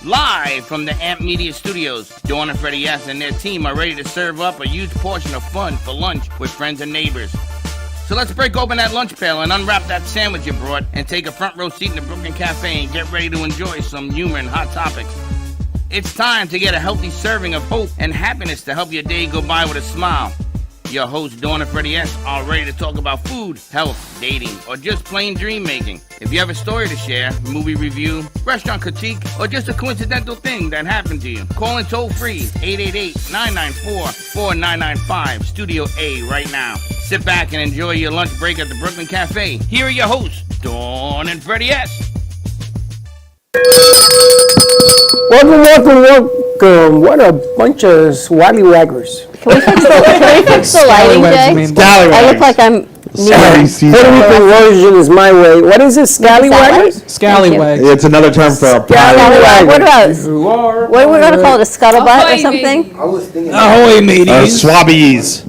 Live from the AMP Media Studios, Dawn and Freddie S. and their team are ready to serve up a huge portion of fun for lunch with friends and neighbors. So let's break open that lunch pail and unwrap that sandwich you brought and take a front row seat in the Brooklyn Cafe and get ready to enjoy some humor and hot topics. It's time to get a healthy serving of hope and happiness to help your day go by with a smile. Your hosts, Dawn and Freddie S., are ready to talk about food, health, dating, or just plain dream making. If you have a story to share, movie review, restaurant critique, or just a coincidental thing that happened to you, call in toll free 888-994-4995, Studio A right now. Sit back and enjoy your lunch break at the Brooklyn Cafe. Here are your hosts, Dawn and Freddie S. Welcome. What a bunch of swallywaggers. Can we fix the lighting, Jay? I look like I'm Puerto Rican version is my way. What is it, scallywaggers? Scallywags. It's another term for a Scallywag. What else? What are we going to call it, a scuttlebutt or something? Ahoy, mateys. Swabbies.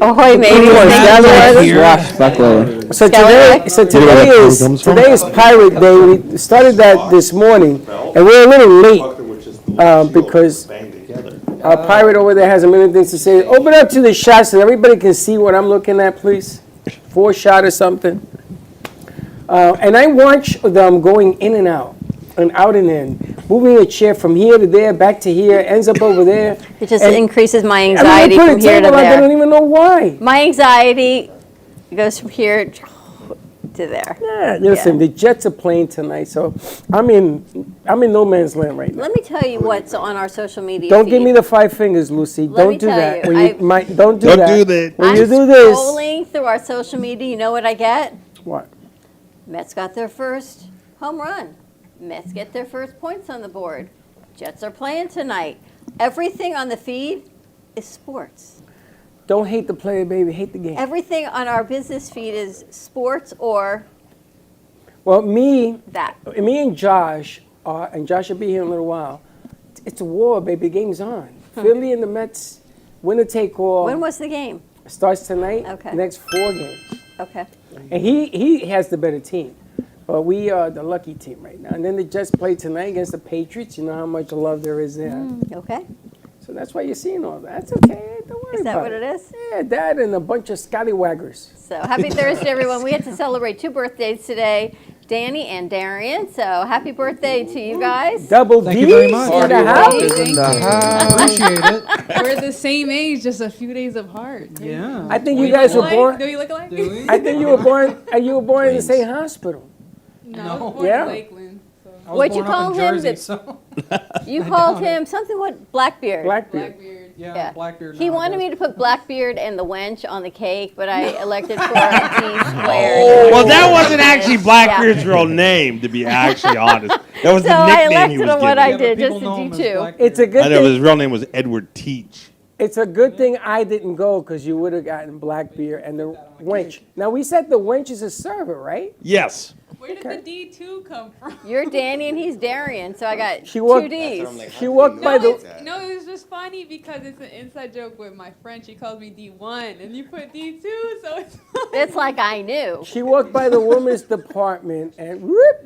Ahoy, mateys. So today is Pirate Day. We started that this morning, and we're a little late because our pirate over there has a million things to say. Open up to the shot so everybody can see what I'm looking at, please. 4 shot or something. And I watch them going in and out and out and in, moving a chair from here to there, back to here, ends up over there. It just increases my anxiety from here to I there. don't even know why. My anxiety goes from here to there. Yeah, listen, the Jets are playing tonight, so I'm in no man's land right now. Let me tell you what's on our social media Don't feed. give me the 5 fingers, Lucy. Don't do that. Don't do that. When you do I'm this. scrolling through our social media. You know what I get? What? Mets got their first home run. Mets get their first points on the board. Jets are playing tonight. Everything on the feed is sports. Don't hate the player, baby. Hate the game. Everything on our business feed is sports or Well, me and Josh, and Josh will be here in a little while. It's a war, baby. The game's on. Philly and the Mets, winner take all. When was the game? Starts tonight. Okay. Next 4 games. Okay. And he has the better team. But we are the lucky team right now. And then the Jets play tonight against the Patriots. You know how much love there is there. Okay. So that's why you're seeing all that. That's okay. Don't worry Is that about what it is? Yeah, that and a bunch of scallywaggers. So happy Thursday, everyone. We had to celebrate 2 birthdays today, Danny and Darian. So happy birthday to you guys. Double Thank D you very much. in the house. Appreciate it. We're the same age, just a few days apart. Yeah. I think you guys were born. Do we look alike? Do we? I think you were born. You were born in the same hospital. No, I was born Yeah. in Lakeland. So. I was What'd you born up call in him? Jersey, so- You called him something, what? Blackbeard. Blackbeard. Blackbeard. Yeah, Blackbeard. He now, wanted but- me to put Blackbeard and the wench on the cake, but I elected for a D squared. Well, that wasn't actually Blackbeard's real name, to be actually honest. That was So the I nickname he elected was on what I given. did, people just know a him as D2. Blackbeard. It's a good I know his thing. real name was Edward Teach. It's a good thing I didn't go because you would have gotten Blackbeard and the wench. Now we said the wench is a server, right? Yes. Where did the D2 come from? You're Danny and he's Darian, so I got She walked- 2 Ds. She walked by the. No, it was just funny because it's an inside joke with my friend. She calls me D1, and you put D2, so it's It's like I knew. She walked by the women's department and whoop,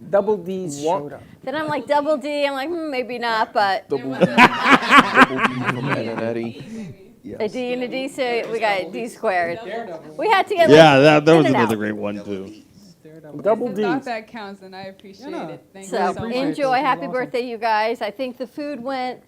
double D's showed up. Then I'm like, double D. I'm like, maybe not, but a D and a D, so we got a D squared. We had to get Yeah, that was in and another out. great one, too. Double the thought D's. that counts, and I appreciate it. Thank you So so much. enjoy. Happy birthday, you guys. I think the food went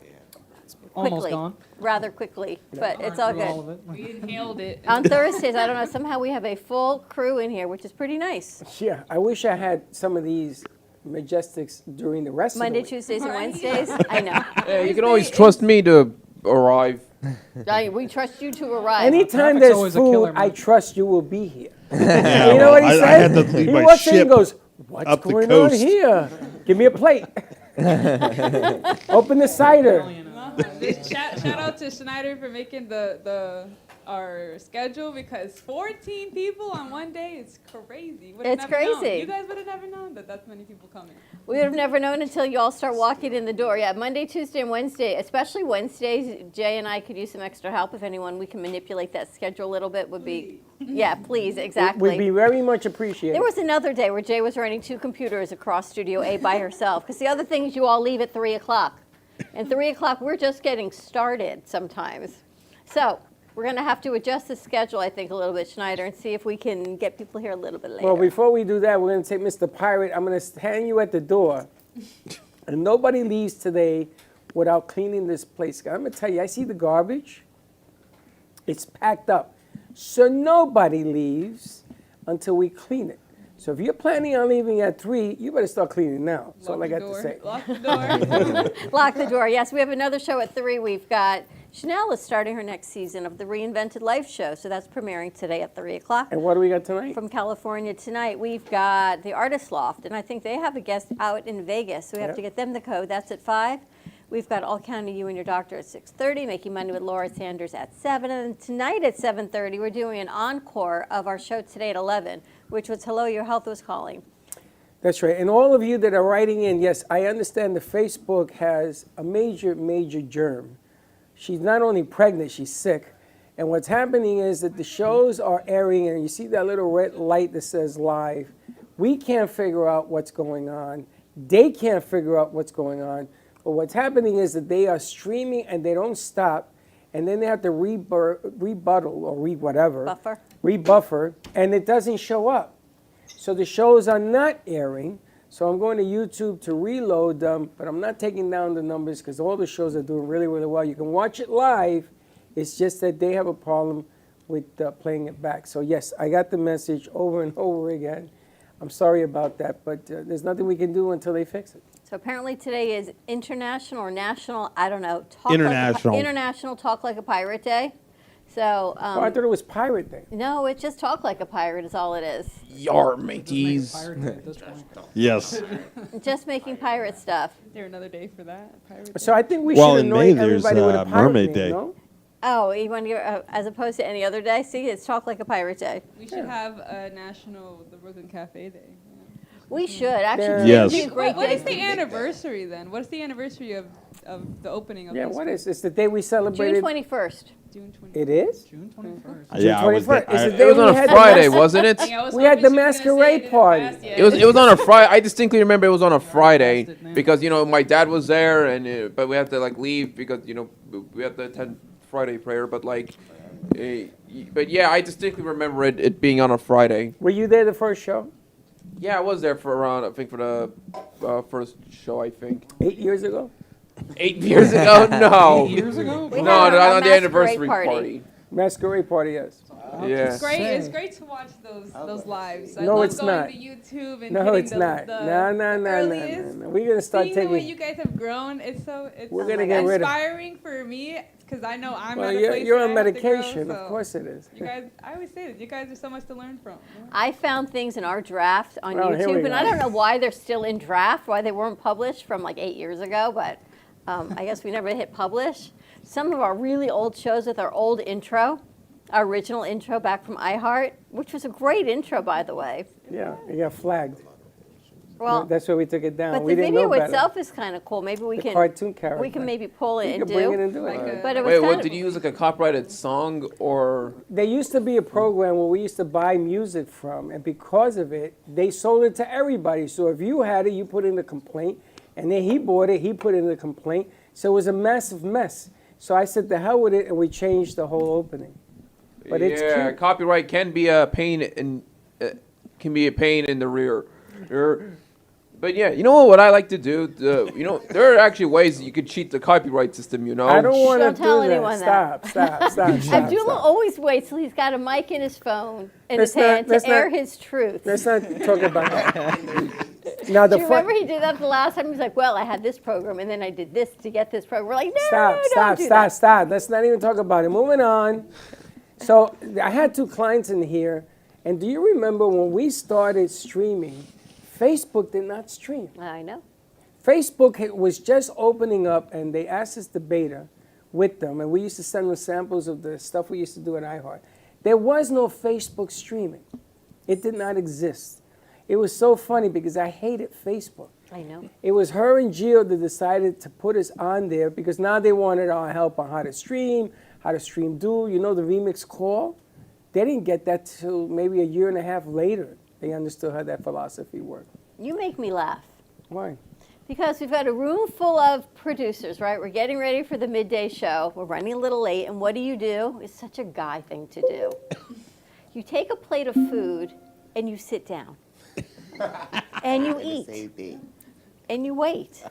Almost quickly, gone. rather quickly, but it's all Through all good. of it. We inhaled it. On Thursdays, I don't know, somehow we have a full crew in here, which is pretty nice. Yeah, I wish I had some of these Majestics during the rest Monday, of the week. Tuesdays, and Wednesdays. I know. Yeah, you can always trust me to arrive. We trust you to arrive. Anytime Traffic's there's always a food, killer, I man. trust you will be here. Yeah, You know what he I said? had to leave He my walks in ship and goes, what's up the going on coast." here? Give me a plate. Open the cider. Shout out to Schneider for making our schedule because 14 people on one day is crazy. Would've It's never known. crazy. You guys would have never known that many people coming. We would have never known until you all start walking in the door. Yeah, Monday, Tuesday, and Wednesday, especially Wednesdays, Jay and I could use some extra help. If anyone we can manipulate that schedule a little bit would be Yeah, please, exactly. Would be very much appreciated. There was another day where Jay was running 2 computers across Studio A by herself, because the other things you all leave at 3 o'clock. And 3 o'clock, we're just getting started sometimes. So we're going to have to adjust the schedule, I think, a little bit, Schneider, and see if we can get people here a little bit later. Well, before we do that, we're going to take Mr. Pirate. I'm going to hang you at the door. And nobody leaves today without cleaning this place. I'm going to tell you, I see the garbage. It's packed up. So nobody leaves until we clean it. So if you're planning on leaving at 3, you better start cleaning now. That's all I got to say. Lock the door. Lock the door. Yes, we have another show at 3. We've got Chanel is starting her next season of the Reinvented Life show, so that's premiering today at 3 o'clock. And what do we got tonight? From California tonight, we've got the Artist Loft, and I think they have a guest out in Vegas, so we have to get them the code. That's at 5. We've got All County You and Your Doctor at 6:30, Making Money with Laura Sanders at 7, and tonight at 7:30, we're doing an encore of our show today at 11, which was Hello, Your Health Was Calling. That's right. And all of you that are writing in, yes, I understand that Facebook has a major, major germ. She's not only pregnant, she's sick. And what's happening is that the shows are airing, and you see that little red light that says live. We can't figure out what's going on. They can't figure out what's going on. But what's happening is that they are streaming and they don't stop, and then they have to rebuttal or rebuffer, and it doesn't show up. So the shows are not airing. So I'm going to YouTube to reload them, but I'm not taking down the numbers because all the shows are doing really, really well. You can watch it live. It's just that they have a problem with playing it back. So yes, I got the message over and over again. I'm sorry about that, but there's nothing we can do until they fix it. So apparently today is International or National, I don't know, International Talk Like a Pirate Day. So I thought it was Pirate Day. no, it's just Talk Like a Pirate is all it is. Yar, mateys. Yes. Just making pirate stuff. Is there another day for that? Pirate Day? So I think we Well, should in annoy May, there's, everybody with a pirate Mermaid name, Day. no? Oh, you want to go, as opposed to any other day? See, it's Talk Like a Pirate Day. We should have a national the Brooklyn Cafe Day. We should. Actually, Yes. it'd be a great What day. is the anniversary then? What's the anniversary of the opening of Yeah, this what one? is this? The day we June celebrated? 21st. June 20th. It is? June 21st. Yeah, I was 21st. Is there. it It day was we on had a the Friday, mas- wasn't it? Yeah, I was We had hoping the she was gonna say masquerade it didn't party. pass yet. It was on a Friday. I distinctly remember it was on a Friday because my dad was there and but we had to leave because we had to attend Friday prayer. But but yeah, I distinctly remember it being on a Friday. Were you there the first show? Yeah, I was there for around I think for the first show. I think 8 years ago? 8 years ago. No, 8 years ago? We no, had a on the masquerade anniversary party. party. Masquerade party, yes. Yeah. It's great to watch those lives. I No, love it's going not. to YouTube and No, hitting it's the, not. the No. earliest. We're going to start Seeing the way taking... you guys have grown, it's We're gonna get rid of- inspiring for me because I know I'm Well, at a place you're where on I have to grow, medication. so Of course it is. You guys, I always say that you guys are so much to learn from. I found things in our draft on Oh, here we YouTube, and I go. don't know why they're still in draft, why they weren't published from 8 years ago, but I guess we never hit publish. Some of our really old shows with our old intro, our original intro back from iHeart, which was a great intro, by the way. Yeah, it got flagged. Well, That's why we took it down. but We the didn't know video better. itself is kind of cool. Maybe we The can cartoon character. we can maybe pull it You and can bring it do. and do it. Like But it was Wait, kind what of, did you use a copyrighted song or? There used to be a program where we used to buy music from, and because of it, they sold it to everybody. So if you had it, you put in a complaint, and then he bought it, he put in a complaint. So it was a massive mess. So I said, the hell with it, and we changed the whole opening. But it's yeah, cute. copyright can be a pain in the rear. But yeah, you know what I like to do? There are actually ways that you could cheat the copyright system. I don't want to Don't tell do anyone that. that. Stop. Abdullah always waits till he's got a mic in his phone in Let's his hand not- to air let's his truth. Let's not talk about that. Now Do the you fun- remember he did that the last time? He was like, well, I had this program, and then I did this to get this program. We're like, no, don't do that. Stop. Let's not even talk about it. Moving on. So I had 2 clients in here, and do you remember when we started streaming, Facebook did not stream. I know. Facebook was just opening up, and they asked us to beta with them, and we used to send them samples of the stuff we used to do at iHeart. There was no Facebook streaming. It did not exist. It was so funny because I hated Facebook. I know. It was her and Gio that decided to put us on there because now they wanted our help on how to stream duel, the remix call. they didn't get that till maybe a year and a half later. They understood how that philosophy worked. You make me laugh. Why? Because we've got a room full of producers, right? We're getting ready for the midday show. We're running a little late, and what do? It's such a guy thing to do. You take a plate of food, and you sit down. And you eat. And you wait.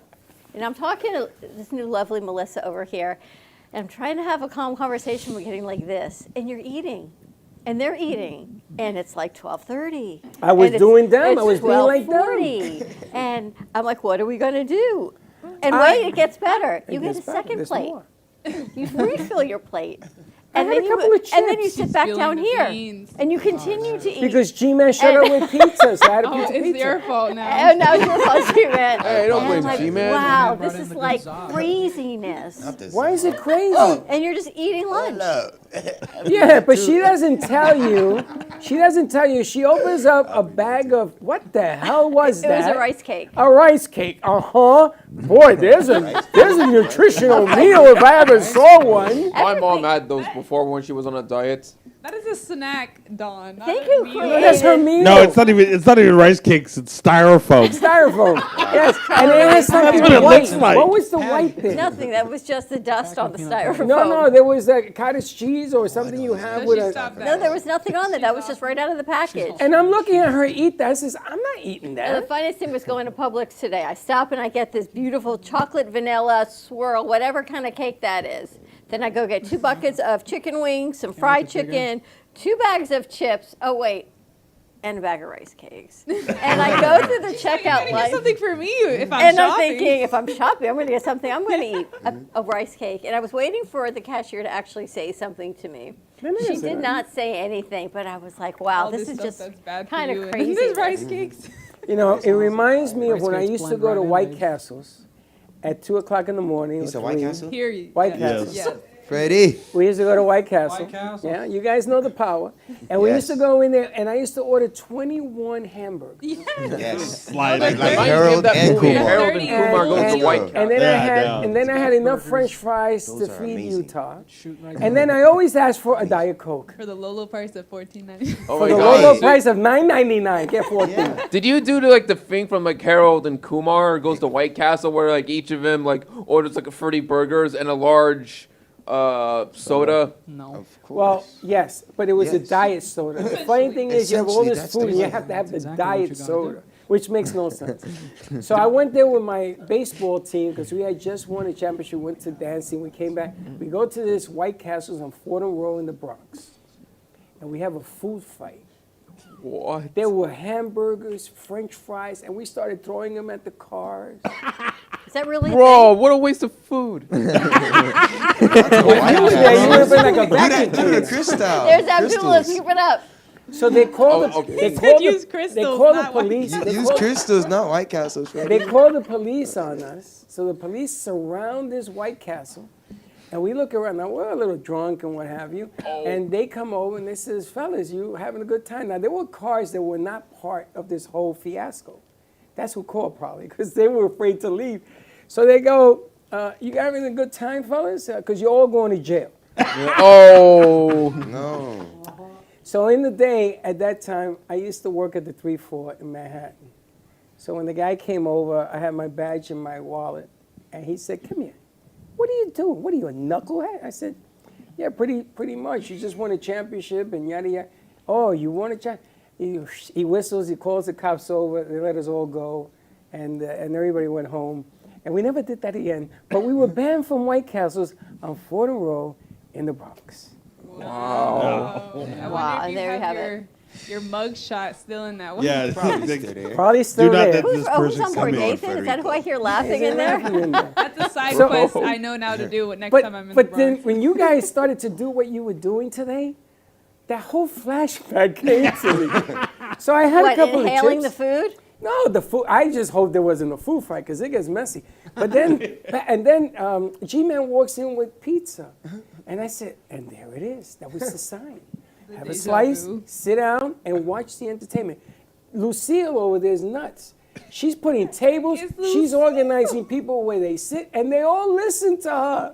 And I'm talking to this new lovely Melissa over here, and I'm trying to have a calm conversation. We're getting like this, and you're eating. And they're eating, and it's like 12:30. I was doing them. I was being like them. 12:40. And I'm like, what are we going to do? And wait, it gets better. You get a second plate. You refill your plate. And then you sit back down here, and you continue to eat. Because G-Man showed up with pizza, so I had a piece of It's pizza. your fault now. And now it's your fault, G-Man. Hey, don't And blame I'm like, G-Man. wow, Brought this in is the good like side. craziness. Why is it crazy? And you're just eating lunch. Yeah, but she doesn't tell you. She doesn't tell you. She opens up a bag of, what the hell was It that? was a rice cake. A rice cake. Uh-huh. Boy, there's a nutritional meal if I ever saw one. My mom had those before when she was on a diet. That is a snack, Dawn. not Thank a you, meal. Chloe. No, that's her meal. No, it's not even rice cakes. It's styrofoam. Styrofoam. Yes, and it has something That's what it white. looks like. What was the white thing? Nothing. That was just the dust on the styrofoam. No, there was a cottage cheese or something you have No, with she a. stopped that. No, there was nothing on it. That was just right out of the package. And I'm looking at her eat that. I says, I'm not eating And the that. funniest thing was going to Publix today. I stop and I get this beautiful chocolate vanilla swirl, whatever kind of cake that is. Then I go get 2 buckets of chicken wings, some fried chicken, 2 bags of chips. Oh, wait. And a bag of rice cakes. And I go through the You checkout gotta get line. something for me if I'm And shopping. I'm thinking, if I'm shopping, I'm going to get something. I'm going to eat a rice cake. And I was waiting for the cashier to actually say something to me. She did not say anything, but I was like, wow, All this this is stuff just that's bad for kind you. of And crazy. This rice cakes. You know, it reminds me of Rice when I cakes used to blend go right to in, White baby. Castles at 2 o'clock in the morning. You said White Castle? Period. White Yes. Castles. Yes. Freddie. We used to go to White Castle. White Castle. Yeah, you guys know the power. And we used to go in there, and I used to order 21 hamburgers. Yes. Slide. Like Reminds me of Harold that and movie, Kumar. Harold and Kumar goes to And- White And Castle. then Yeah, I had enough French fries to Those are feed amazing. Utah. Shooting right And then I always asked for a Diet Coke. For the low, low price of $14.99. Oh For my the God. low price of $9.99, get 14. Did you do the thing from like Harold and Kumar goes to White Castle where like each of them like orders like a 30 burgers and a large soda? No. Well, yes, but it was a Yes. diet soda. The funny thing is, you have all Essentially, this that's food, the and you reason. have to have the Exactly what diet you gotta soda, do. which makes no sense. So I went there with my baseball team because we had just won a championship, went to dancing, we came back. We go to this White Castles on Fordham Road in the Bronx, and we have a food fight. What? There were hamburgers, French fries, and we started throwing them at the cars. Is that really a Bro, what a waste of food. You were there, you would have been like a Do that vacuum to the cleaner. crystal. There's Abdullah, keep it up. So they called Oh, the, okay. they called Use the, crystals, they called the not White police. They Use called- crystals, not White Castles, They Freddie. called the police on us. So the police surround this White Castle. And we look around. Now, we're a little drunk and what have you. And they come over and they says, fellas, you having a good time. Now, there were cars that were not part of this whole fiasco. That's who called probably because they were afraid to leave. So they go, you having a good time, fellas? Because you're all going to jail. Oh. No. So in the day, at that time, I used to work at the 3-4 in Manhattan. So when the guy came over, I had my badge in my wallet. And he said, come here. What are you doing? What are you, a knucklehead? I said, yeah, pretty much. You just won a championship and yada, yada. Oh, you won a championship? He whistles, he calls the cops over, they let us all go, and everybody went home. And we never did that again. But we were banned from White Castles on Fordham Road in the Bronx. Wow. I wonder Wow, if you there we have your mug shot still in that one. Yeah. Probably still Do not there. let Who's this on person board, come in. Nathan? Is that who I hear laughing in there? That's a side So- quest I know now to do next time I'm in the But then Bronx. when you guys started to do what you were doing today, that whole flashback came to me. So I had a What, couple inhaling of the chips. food? No, the food. I just hope there wasn't a food fight because it gets messy. But then, G-Man walks in with pizza, and I said, and there it is. That was the sign. Have a deja slice, vu. sit down, and watch the entertainment. Lucille over there is nuts. She's putting tables. It's loose. She's organizing people where they sit, and they all listen to her.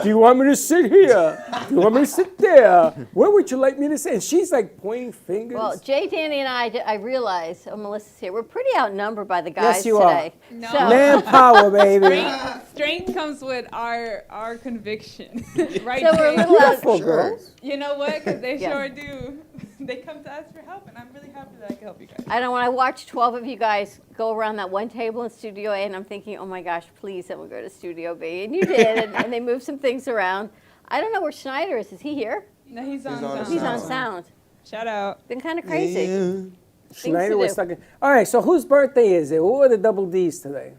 Do you want me to sit here? Do you want me to sit there? Where would you like me to sit? And she's like pointing fingers. Well, Jay, Danny, and I realize, Melissa's here, we're pretty outnumbered by the guys Yes, you today. are. No. So, Manpower, baby. Strength comes with our conviction, right? So we're a Jay? little out. Beautiful girls. You know what? Because they Yeah. sure do. They come to us for help, and I'm really happy that I can help you guys. I know when I watch 12 of you guys go around that one table in Studio A, and I'm thinking, oh my gosh, please someone go to Studio B. And you did, and they moved some things around. I don't know where Schneider is. Is he here? No, he's on. on sound. He's on sound. Shout out. Been kind of crazy. Yeah. Schneider to was do. stuck in. All right, so whose birthday is it? Who are the double D's today?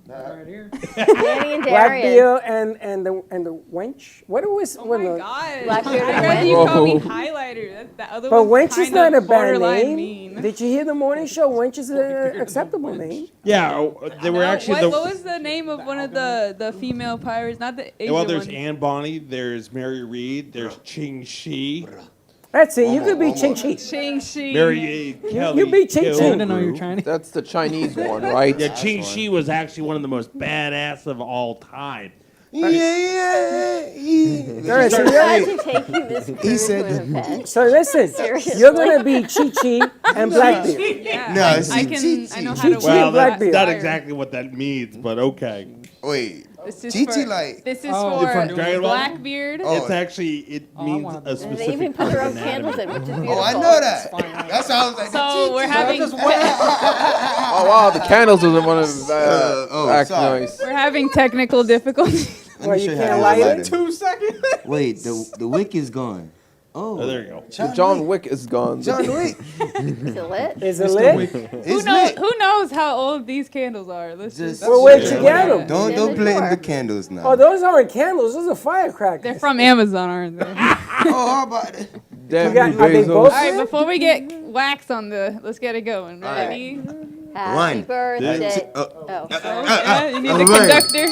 Right here. Danny and Black Darian. Beer and the wench. What was? Oh what my the- God. Blackbeard I'd and rather you Wench. call me Whoa. highlighter. That other But one's wench is kind not of a bad borderline name. mean. Did you hear the morning show? Wench is an acceptable name. Yeah, they were actually what was the name of one of the female pirates? Not the Asian well, there's one. Anne Bonny, there's Mary Reed, there's Ching Shi, That's it. You could be Ching Chi. Ching Shi. Mary Kelly. you beat Ching Kill Chi. I didn't know you were Crew. Chinese. That's the Chinese one, right? Yeah, Ching Shi was actually one of the most badass of all time. All right, so, I'm glad to take you this cruise said with a pen. so listen, Seriously. you're gonna be Chi Chi and Blackbeard. Yeah, No, I it's can. Chi-Chi. I know how to Chi-Chi work Well, and Blackbeard. that's not fire. exactly what that means, but okay. Wait. This is Chi-Chi for, like- This is Oh, for from Dragon Ball? Blackbeard. Oh. It's actually, it I means wanted a to- And they specific even put part their of own anatomy. candles in, which is beautiful. Oh, I know that. That's how I was like. So we're having Oh wow, the candles are one of act sorry. nice. we're having technical difficulties. Let Well, me you show you can't how to light light it? it. 2 seconds. Wait, the wick is gone. Oh, Oh, there you go. The John Wick is gone. John Wick. Is it lit? Is it lit? It's lit. Who knows how old these candles are? Let's just. Well, where'd you get them? Don't In play the in the drawer. candles now. Oh, those aren't candles. Those are firecrackers. They're from Amazon, aren't they? All Oh, how about it? Damn You got- you, are they Bezos. both- right, before we get wax on let's get it going. Ready? Happy One. birthday. Oh, Oh. Yeah, you need all the right. conductor.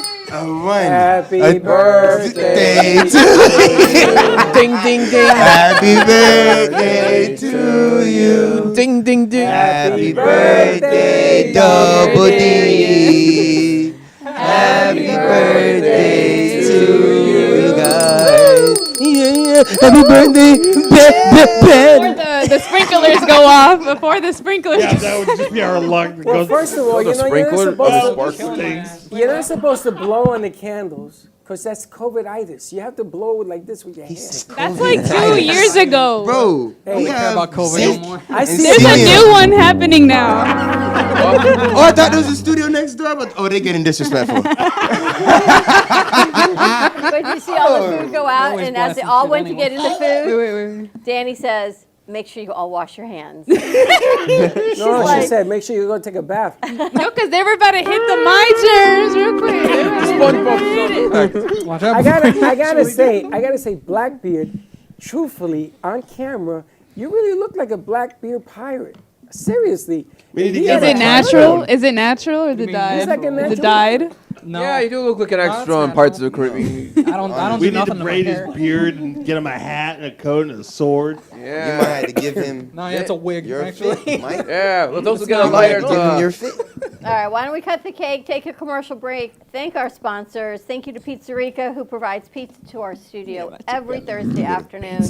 one. Happy birthday to you. Ding ding ding. Happy birthday to you. Ding ding ding. Happy birthday, Double D. Happy birthday to you guys. Yeah, happy birthday, Before the sprinklers go off. Before the sprinklers. Yeah, that would just be our luck. that Well, goes- first of all, The you know, sprinkler, you're not supposed to blow on the candles because that's COVID-itis. You have to blow like this with your hand. That's like 2 years ago. Bro, Hey, we care have about COVID zinc no more. I and see. There's a celiac. new one happening now. Oh, I thought there was a studio next door, but they're getting disrespectful. But you see all the food go out, always and as they blasting all shit went to anyway. get in the food, Wait. Danny says, make sure you all wash your hands. No, she like- said, make sure you go take a bath. No, because they were about to hit the my chairs real quick. Watch out. I gotta say, Blackbeard, truthfully, on camera, you really look like a Blackbeard pirate. Seriously. We need to He get had Is a it him a natural? Is it natural or the mean- dyed? He's like a Is natural. it dyed? No, Yeah, you do look like an No, extra that's on Pirates of the natural. Caribbean. I don't We do need nothing to to my braid his hair. beard and get him a hat and a coat and a sword. You might Yeah. have to give him. No, yeah, it's a wig, your actually. fit, Mike. Yeah, let's also get You a might lighter have to give him your fit. All right, why don't we cut the cake, take a commercial break, thank our sponsors. Thank you to Pizzerica, who provides pizza to our studio every Thursday afternoon.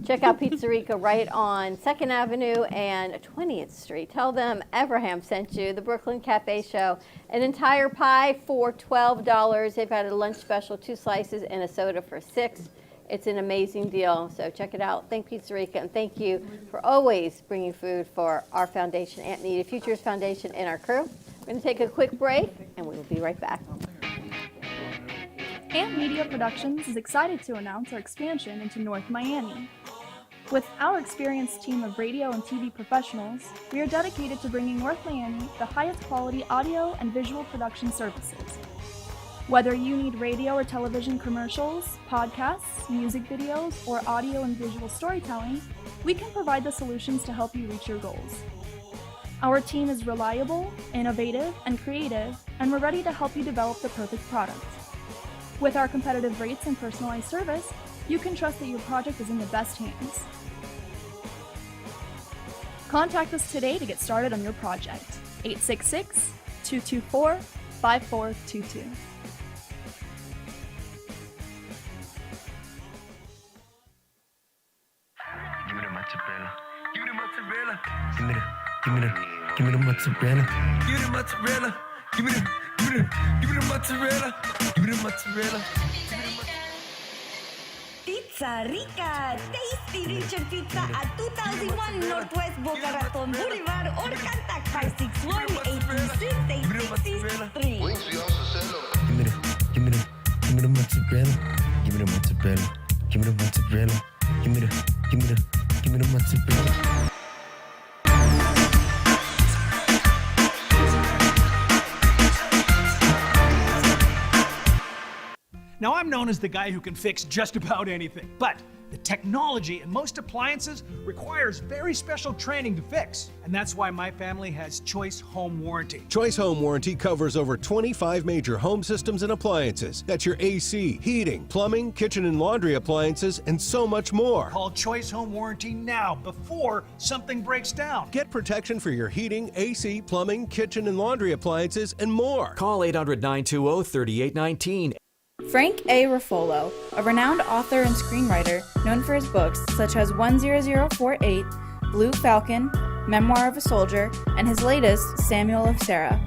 Check out Pizzerica right on 2nd Avenue and 20th Street. Tell them Everham sent you, the Brooklyn Cafe Show. An entire pie for $12. They've got a lunch special, 2 slices and a soda for $6. It's an amazing deal, so check it out. Thank Pizzerica, and thank you for always bringing food for our foundation, Aunt Nita Futures Foundation, and our crew. We're going to take a quick break, and we will be right back. Ant Media Productions is excited to announce our expansion into North Miami. With our experienced team of radio and TV professionals, we are dedicated to bringing North Miami the highest quality audio and visual production services. Whether you need radio or television commercials, podcasts, music videos, or audio and visual storytelling, we can provide the solutions to help you reach your goals. Our team is reliable, innovative, and creative, and we're ready to help you develop the perfect product. With our competitive rates and personalized service, you can trust that your project is in the best hands. Contact us today to get started on your project. 224-5422. Give me the mozzarella. Give me the mozzarella. Give me the mozzarella. Give me the mozzarella. Pizza Rica, Tasty Richard Pizza at 2001 Northwest Boca Raton Boulevard or contact 561-826-8663. Give me the mozzarella. Give me the mozzarella. Give me the mozzarella. Give me the mozzarella. Now, I'm known as the guy who can fix just about anything, but the technology in most appliances requires very special training to fix. And that's why my family has Choice Home Warranty. Choice Home Warranty covers over 25 major home systems and appliances. That's your AC, heating, plumbing, kitchen and laundry appliances, and so much more. Call Choice Home Warranty now before something breaks down. Get protection for your heating, AC, plumbing, kitchen and laundry appliances, and more. Call 800-920-3819. Frank A. Ruffolo, a renowned author and screenwriter known for his books such as 10048, Blue Falcon, Memoir of a Soldier, and his latest, Samuel of Sarah.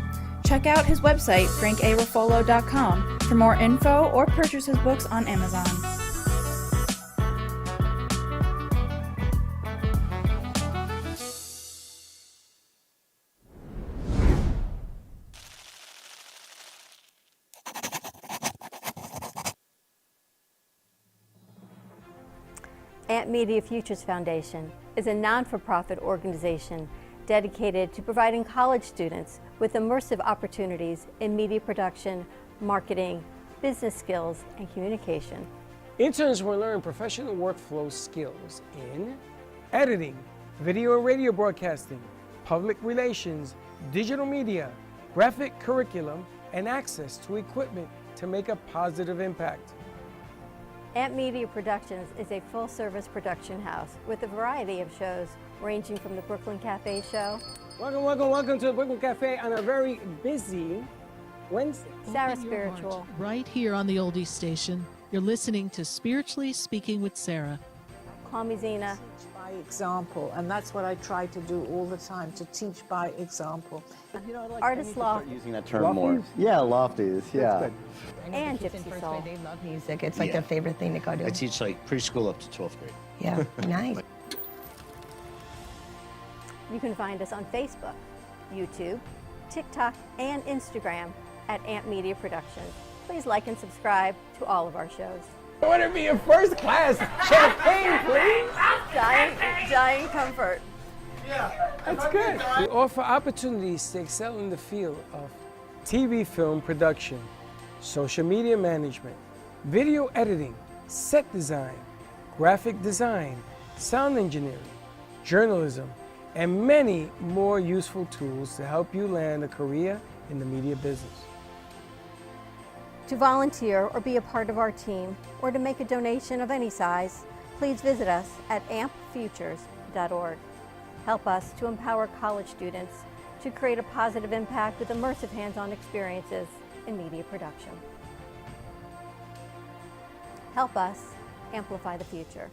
Check out his website, frankaruffolo.com, for more info or purchase his books on Amazon. Amp Media Futures Foundation is a non-for-profit organization dedicated to providing college students with immersive opportunities in media production, marketing, business skills, and communication. Interns will learn professional workflow skills in editing, video and radio broadcasting, public relations, digital media, graphic curriculum, and access to equipment to make a positive impact. Amp Media Productions is a full-service production house with a variety of shows ranging from the Brooklyn Cafe Show. Welcome to the Brooklyn Cafe on a very busy Wednesday. Sarah Spiritual. Right here on the Oldies station. You're listening to Spiritually Speaking with Sarah. Call me Zena. By example, and that's what I try to do all the time, to teach by example. You know, Artist Loft. Using that term more. Yeah, lofties, yeah. And Gypsy Soul. They love music. It's like their favorite thing to go to. I teach like preschool up to 12th grade. Yeah, nice. You can find us on Facebook, YouTube, TikTok, and Instagram at Amp Media Productions. Please like and subscribe to all of our shows. I want to be in first class. Champagne, please. Dying comfort. Yeah, that's good. We offer opportunities to excel in the field of TV film production, social media management, video editing, set design, graphic design, sound engineering, journalism, and many more useful tools to help you land a career in the media business. To volunteer or be a part of our team, or to make a donation of any size, please visit us at ampfutures.org. Help us to empower college students to create a positive impact with immersive hands-on experiences in media production. Help us amplify the future.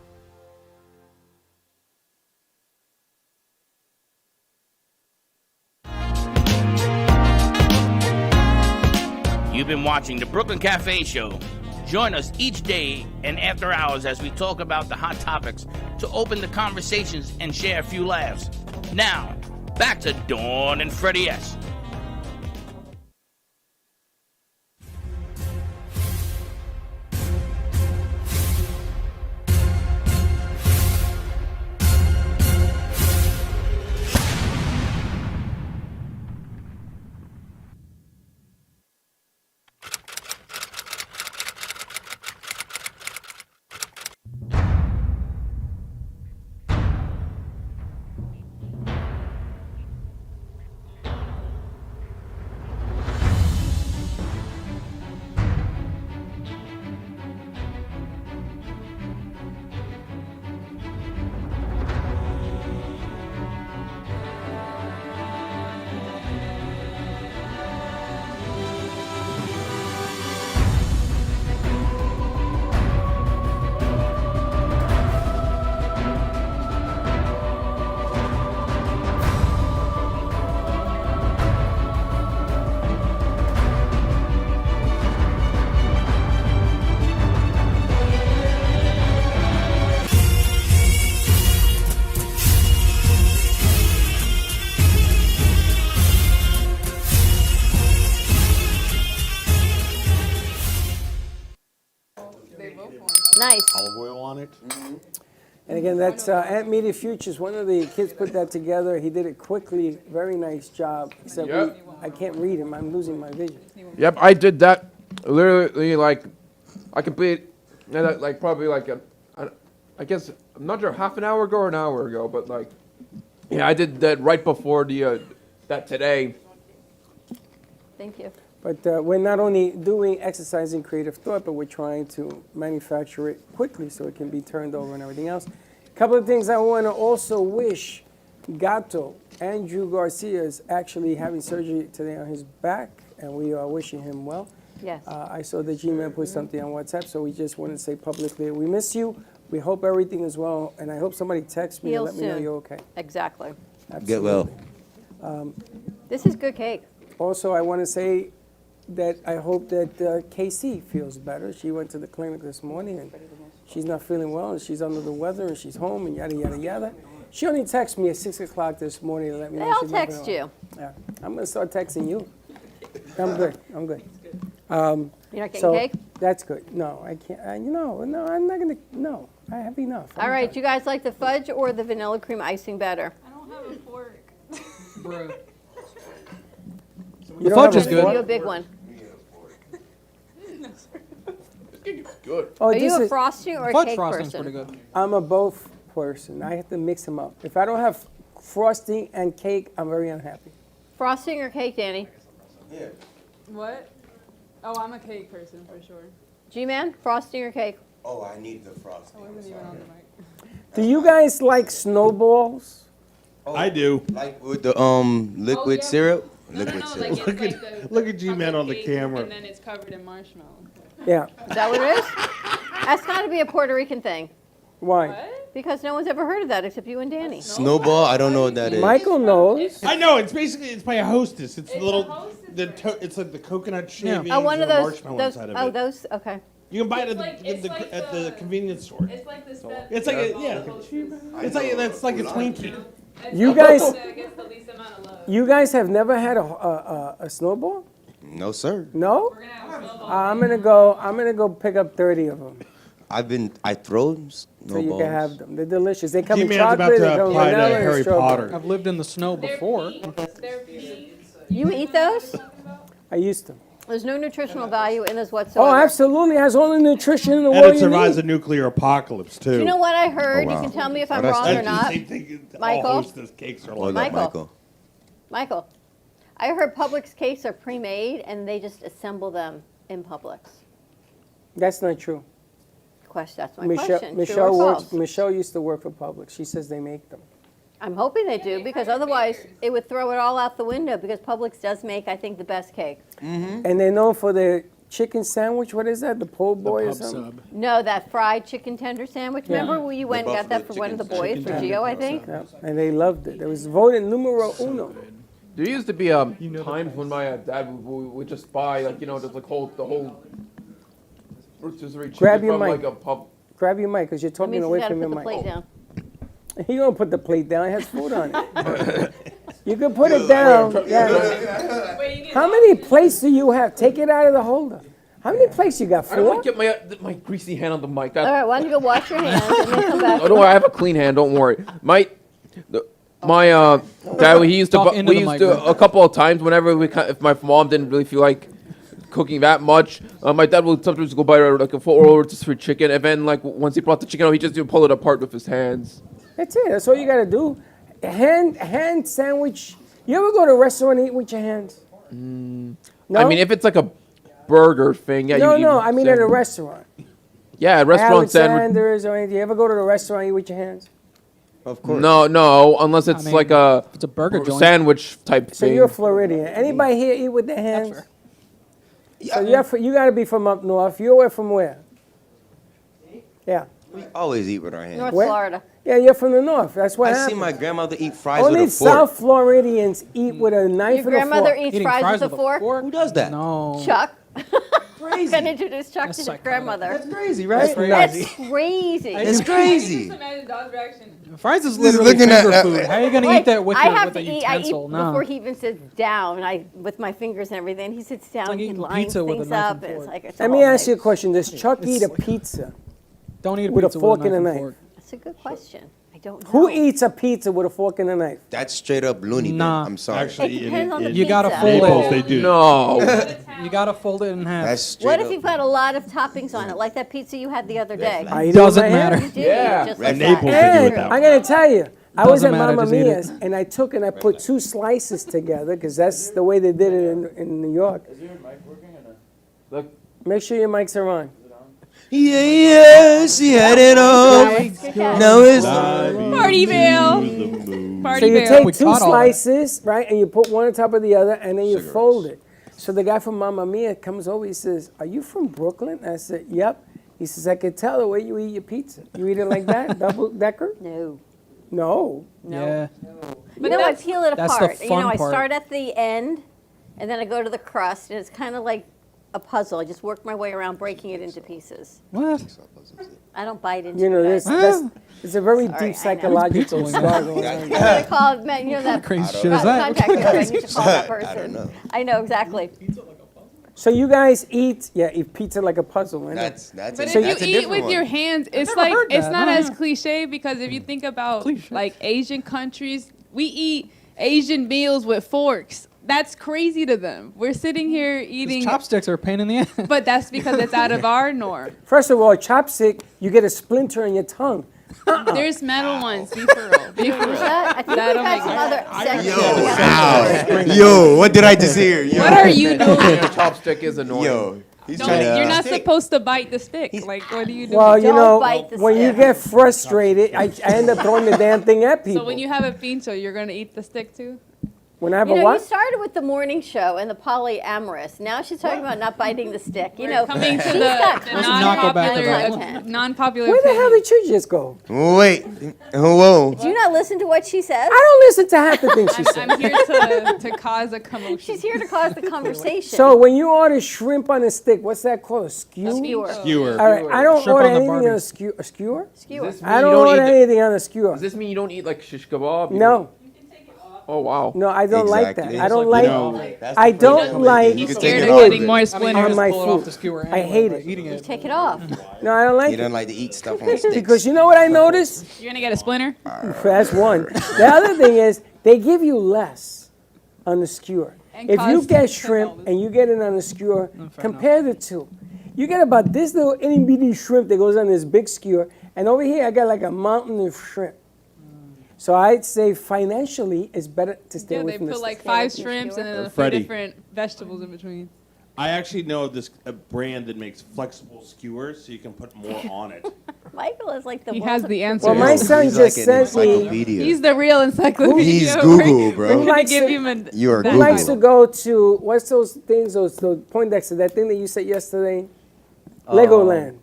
You've been watching the Brooklyn Cafe Show. Join us each day and after hours as we talk about the hot topics to open the conversations and share a few laughs. Now, back to Dawn and Freddie S. Nice. Olive oil on it. And again, that's Ant Media Futures. One of the kids put that together. He did it quickly. Very nice job. Except I can't read him. I'm losing my vision. Yep, I did that literally like I completed like probably like I guess I'm not sure half an hour ago or an hour ago, but like yeah, I did that right before the that today. Thank you. But we're not only doing exercise in creative thought, but we're trying to manufacture it quickly so it can be turned over and everything else. A couple of things I want to also wish Gato, Andrew Garcia, is actually having surgery today on his back, and we are wishing him well. Yes. I saw that G-Man put something on WhatsApp, so we just want to say publicly, we miss you. We hope everything is well, and I hope somebody texts me and let me know you're okay. Exactly. Absolutely. Get well. This is good cake. Also, I want to say that I hope that Casey feels better. She went to the clinic this morning, and she's not feeling well, and she's under the weather, and she's home, and yada, yada, yada. She only texted me at 6 o'clock this morning to let me know They'll she's not text feeling you. well. Yeah, I'm going to start texting you. I'm good. I'm good. You're not getting so cake? That's good. No, I can't. No, I'm not going to. No, I have enough. All right, you guys like the fudge or the vanilla cream icing better? I don't have a fork. Bro. You The don't fudge have is a good. fork? You a big one. Good. Oh, Are this you a is- frosting or a Fudge cake frosting's person? pretty good. I'm a both person. I have to mix them up. If I don't have frosting and cake, I'm very unhappy. Frosting or cake, Danny? What? Oh, I'm a cake person for sure. G-Man, frosting or cake? Oh, I need the frosting. I wasn't even on the mic. Do you guys like snowballs? I do. Like with the liquid syrup? Liquid syrup. Look at G-Man on the camera. And then it's covered in marshmallow. Yeah. Is that what it is? That's got to be a Puerto Rican thing. Why? Because no one's ever heard of that except you and Danny. Snowball? I don't know what that is. Michael knows. I know. It's by a Hostess. It's the little. It's like the coconut shavings Oh, one of and the those. marshmallow Those. inside of Oh, it. those. Okay. You can buy it It's at the convenience store. It's like this. It's like a, yeah. It's like that's like a Twinkie. You guys, Gets the least amount of love. you guys have never had a snowball? No, sir. No? I'm gonna go pick up 30 of them I throw so snowballs. you can have them. They're delicious. They come in G-Man's about chocolate. They to come in apply to vanilla and Harry strawberry. Potter. I've lived in the snow before. You eat those? I used to. There's no nutritional value in those Oh, whatsoever. absolutely. It has all the nutrition in the And world it you survives need. a nuclear apocalypse too. Do you know what I heard? Oh, wow. You can tell me if Oh, I'm that's wrong or good. not. Same thing. All Michael? Hostess cakes are Hold like up, Michael. Michael, I heard Publix cakes are pre-made and they just assemble them in Publix. That's not true. That's my question. True Michelle or works. false? Michelle used to work for Publix. She says they make them. I'm hoping they do because otherwise it would throw it all out the window because Publix does make, I think, the best cake. And they're known for their chicken sandwich. What is that? The po' boy or Pub something? sub. No, that fried chicken tender sandwich. Yeah. Remember where you went and got that for one of the boys, for Gio, I think? Yeah. And they loved it. It was voted numero uno. There used to be times when my dad would just buy like just like the whole rotisserie chicken Grab your from mic. like a pub. Grab your mic because you're That talking means you away gotta from put your the plate mic. down. He don't put the plate down. It has food on it. You can put it down. Yeah. How many plates do you have? Take it out of the holder. How many plates you got? I don't 4? want to get my greasy hand on the mic. All right, why don't you go wash your hands and then come back? Oh, don't worry, I have a clean hand. Don't worry. My dad, he used to. Talk into the mic, bro. A couple of times whenever if my mom didn't really feel like cooking that much, my dad would sometimes go buy like a full rotisserie chicken, and then like once he brought the chicken out, he just pull it apart with his hands. That's it. That's all you got to do. Hand sandwich. You ever go to a restaurant and eat with your hands? No? I mean, if it's like a burger thing, yeah. No. I mean at a restaurant. Yeah, a restaurant sandwich. Alexander's or anything. You ever go to the restaurant and eat with your hands? Of course. No, unless it's like a It's a burger joint. sandwich type So thing. you're Floridian. Anybody here eat with their hands? So you got to be from up north. You're from where? Yeah. We always eat with our hands. North Where? Florida. Yeah, you're from the north. That's what I happens. see my grandmother eat fries Only with a fork. South Floridians eat with a knife Your and a fork. grandmother eats Eating fries with a fork? Who does that? No. Chuck. Crazy. Gonna introduce Chuck That's to his psychotic. grandmother. That's crazy, right? That's crazy. It's crazy. Just imagine Dog's reaction. Fries is Just literally looking at- finger food. How are you gonna Like, eat that with I a have to with a eat. I eat utensil? No. before he even sits down. With my fingers and everything. He sits down. like He eating lines pizza with a things knife up. and It's fork. like it's a Let me whole ask you a thing. question. Does Chuck eat a pizza? Don't eat a with a pizza fork and a and knife? fork. That's a good question. I don't know. Who eats a pizza with a fork and a knife? That's straight up loony bin. Nah. I'm sorry. Actually, It depends on the You gotta pizza. fold Naples, it. they do. No. You gotta fold it in half. That's straight What up. if you've got a lot of toppings on it, like that pizza you had the other day? I eat it Doesn't with my hand. matter. You did, Yeah. just Red like Naples, that. they do it And that I'm way. gonna tell you, I was Doesn't at matter, Mamma just eat it. Mia's and I put 2 slices together because that's the way they did it in New York. Is your mic working or not? Look. Make sure your mics are on. Yeah, she had it on. Now it's Party Veil. So Party you Veil. take We 2 caught all that. slices, right, and you put one on top of the other, and then you fold it. So the guy from Mamma Mia comes over. He says, "Are you from Brooklyn?" I said, "Yep." He says, "I could tell the way you eat your pizza. You eat it like that, double decker?" No. No. Yeah. You know, I peel it that's the apart. fun I part. start at the end, and then I go to the crust, and it's kind of like a puzzle. I just work my way around breaking it into pieces. What? I don't bite into You know, it. that's it's a very Sorry, I know. deep psychological Pizza struggle. I'm gonna call, man, you know that Crazy shit is that? contact number. I need to call that person. I don't know. I know exactly. So you guys eat pizza like a puzzle, right? That's But a, if that's a you eat different with one. your hands, it's never like heard it's that. not No, as no. cliche because if you think about Cliche. like Asian countries, we eat Asian meals with forks. That's crazy to them. We're sitting here eating, Chopsticks are a pain in the ass. but that's because it's out of our norm. First of all, chopstick, you get a splinter in your tongue. There's metal ones. Be for real. Be for real. I think we've That'll had make some it. other sections. Wow. Yo, what did I just hear? Yo. What are you doing? Your chopstick is annoying. Yo, he's Don't- trying to. you're not supposed to bite the stick. Like, what are you doing? Well, you Don't know, bite the when you stick. get frustrated, I end up throwing the damn thing at people. So when you have a pincho, you're gonna eat the stick too? When I have You a know, you what? started with the morning show and the polyamorous. Now she's talking about not biting the stick. You know, Coming to she's the, got the Let's not go back to that. content. non-popular Where the hell opinion. did you just go? Wait. Whoa. Do you not listen to what she says? I don't listen to half the things she says. I'm here to cause a commotion. She's here to cause the conversation. So when you order shrimp on a stick, what's that called? A skewer? Skewer. Skewer. All right, I don't Shrimp order on the anything on Barbie. a skewer. A skewer? Skewer. Does this mean I you don't don't order eat anything on a skewer. Does this mean you don't eat like shish kebab? No, Oh wow. no, I don't like Exactly. that. I don't You like. know, I don't like You can Scared take of it off. getting more on splinters. my Pull it off food. the skewer I anyway hate by it. eating You it. take it off. No, I don't like You it. don't like to eat stuff on sticks. Because you know what I noticed? You're gonna get a splinter? That's one. The other thing is they give you less on the skewer. And If you cost get $10. shrimp and you get it on the skewer, compare the two. You get about this little itty bitty shrimp that goes on this big skewer, and over here I got like a mountain of shrimp. So I'd say financially it's better to stay Yeah, away they from the put like stick. 5 shrimps and then a few Freddie. different vegetables in between. I actually know this a brand that makes flexible skewers, so you can put more on it. Michael is like the He most has the answer. Well, my Yo, son he's just like an sent me. encyclopedia. He's the real encyclopedia. He's We're- Google, bro. We're gonna Likes give it. him a. You are Who Google. likes to go to what's those things? Those Poindexter, that thing that you said yesterday, Legoland.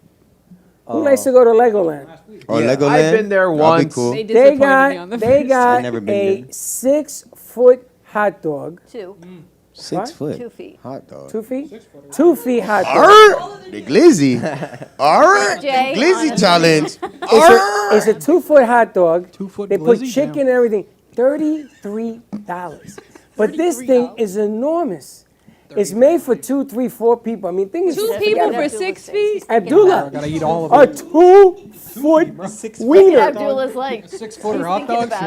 Who likes to go to Legoland? Or Yeah, Legoland? I've been there That'd be once. cool. They They disappointed me on the got first a never been there. 6-foot hot dog. 2. 6 foot. 2 feet. Hot dog. 2 feet? 2 feet hot dog. Arr! The glizzy. Arr! Jay, Glizzy honestly. challenge. It's a 2-foot hot dog. 2-foot They put glizzy? chicken and everything. $33. But this thing is enormous. It's made for 2, 3, 4 people. I mean, things. 2 people for 6 feet? Abdullah, Gotta eat all of a it. 2-foot Look wiener. at Abdullah's like. 6-footer he's hot thinking dog about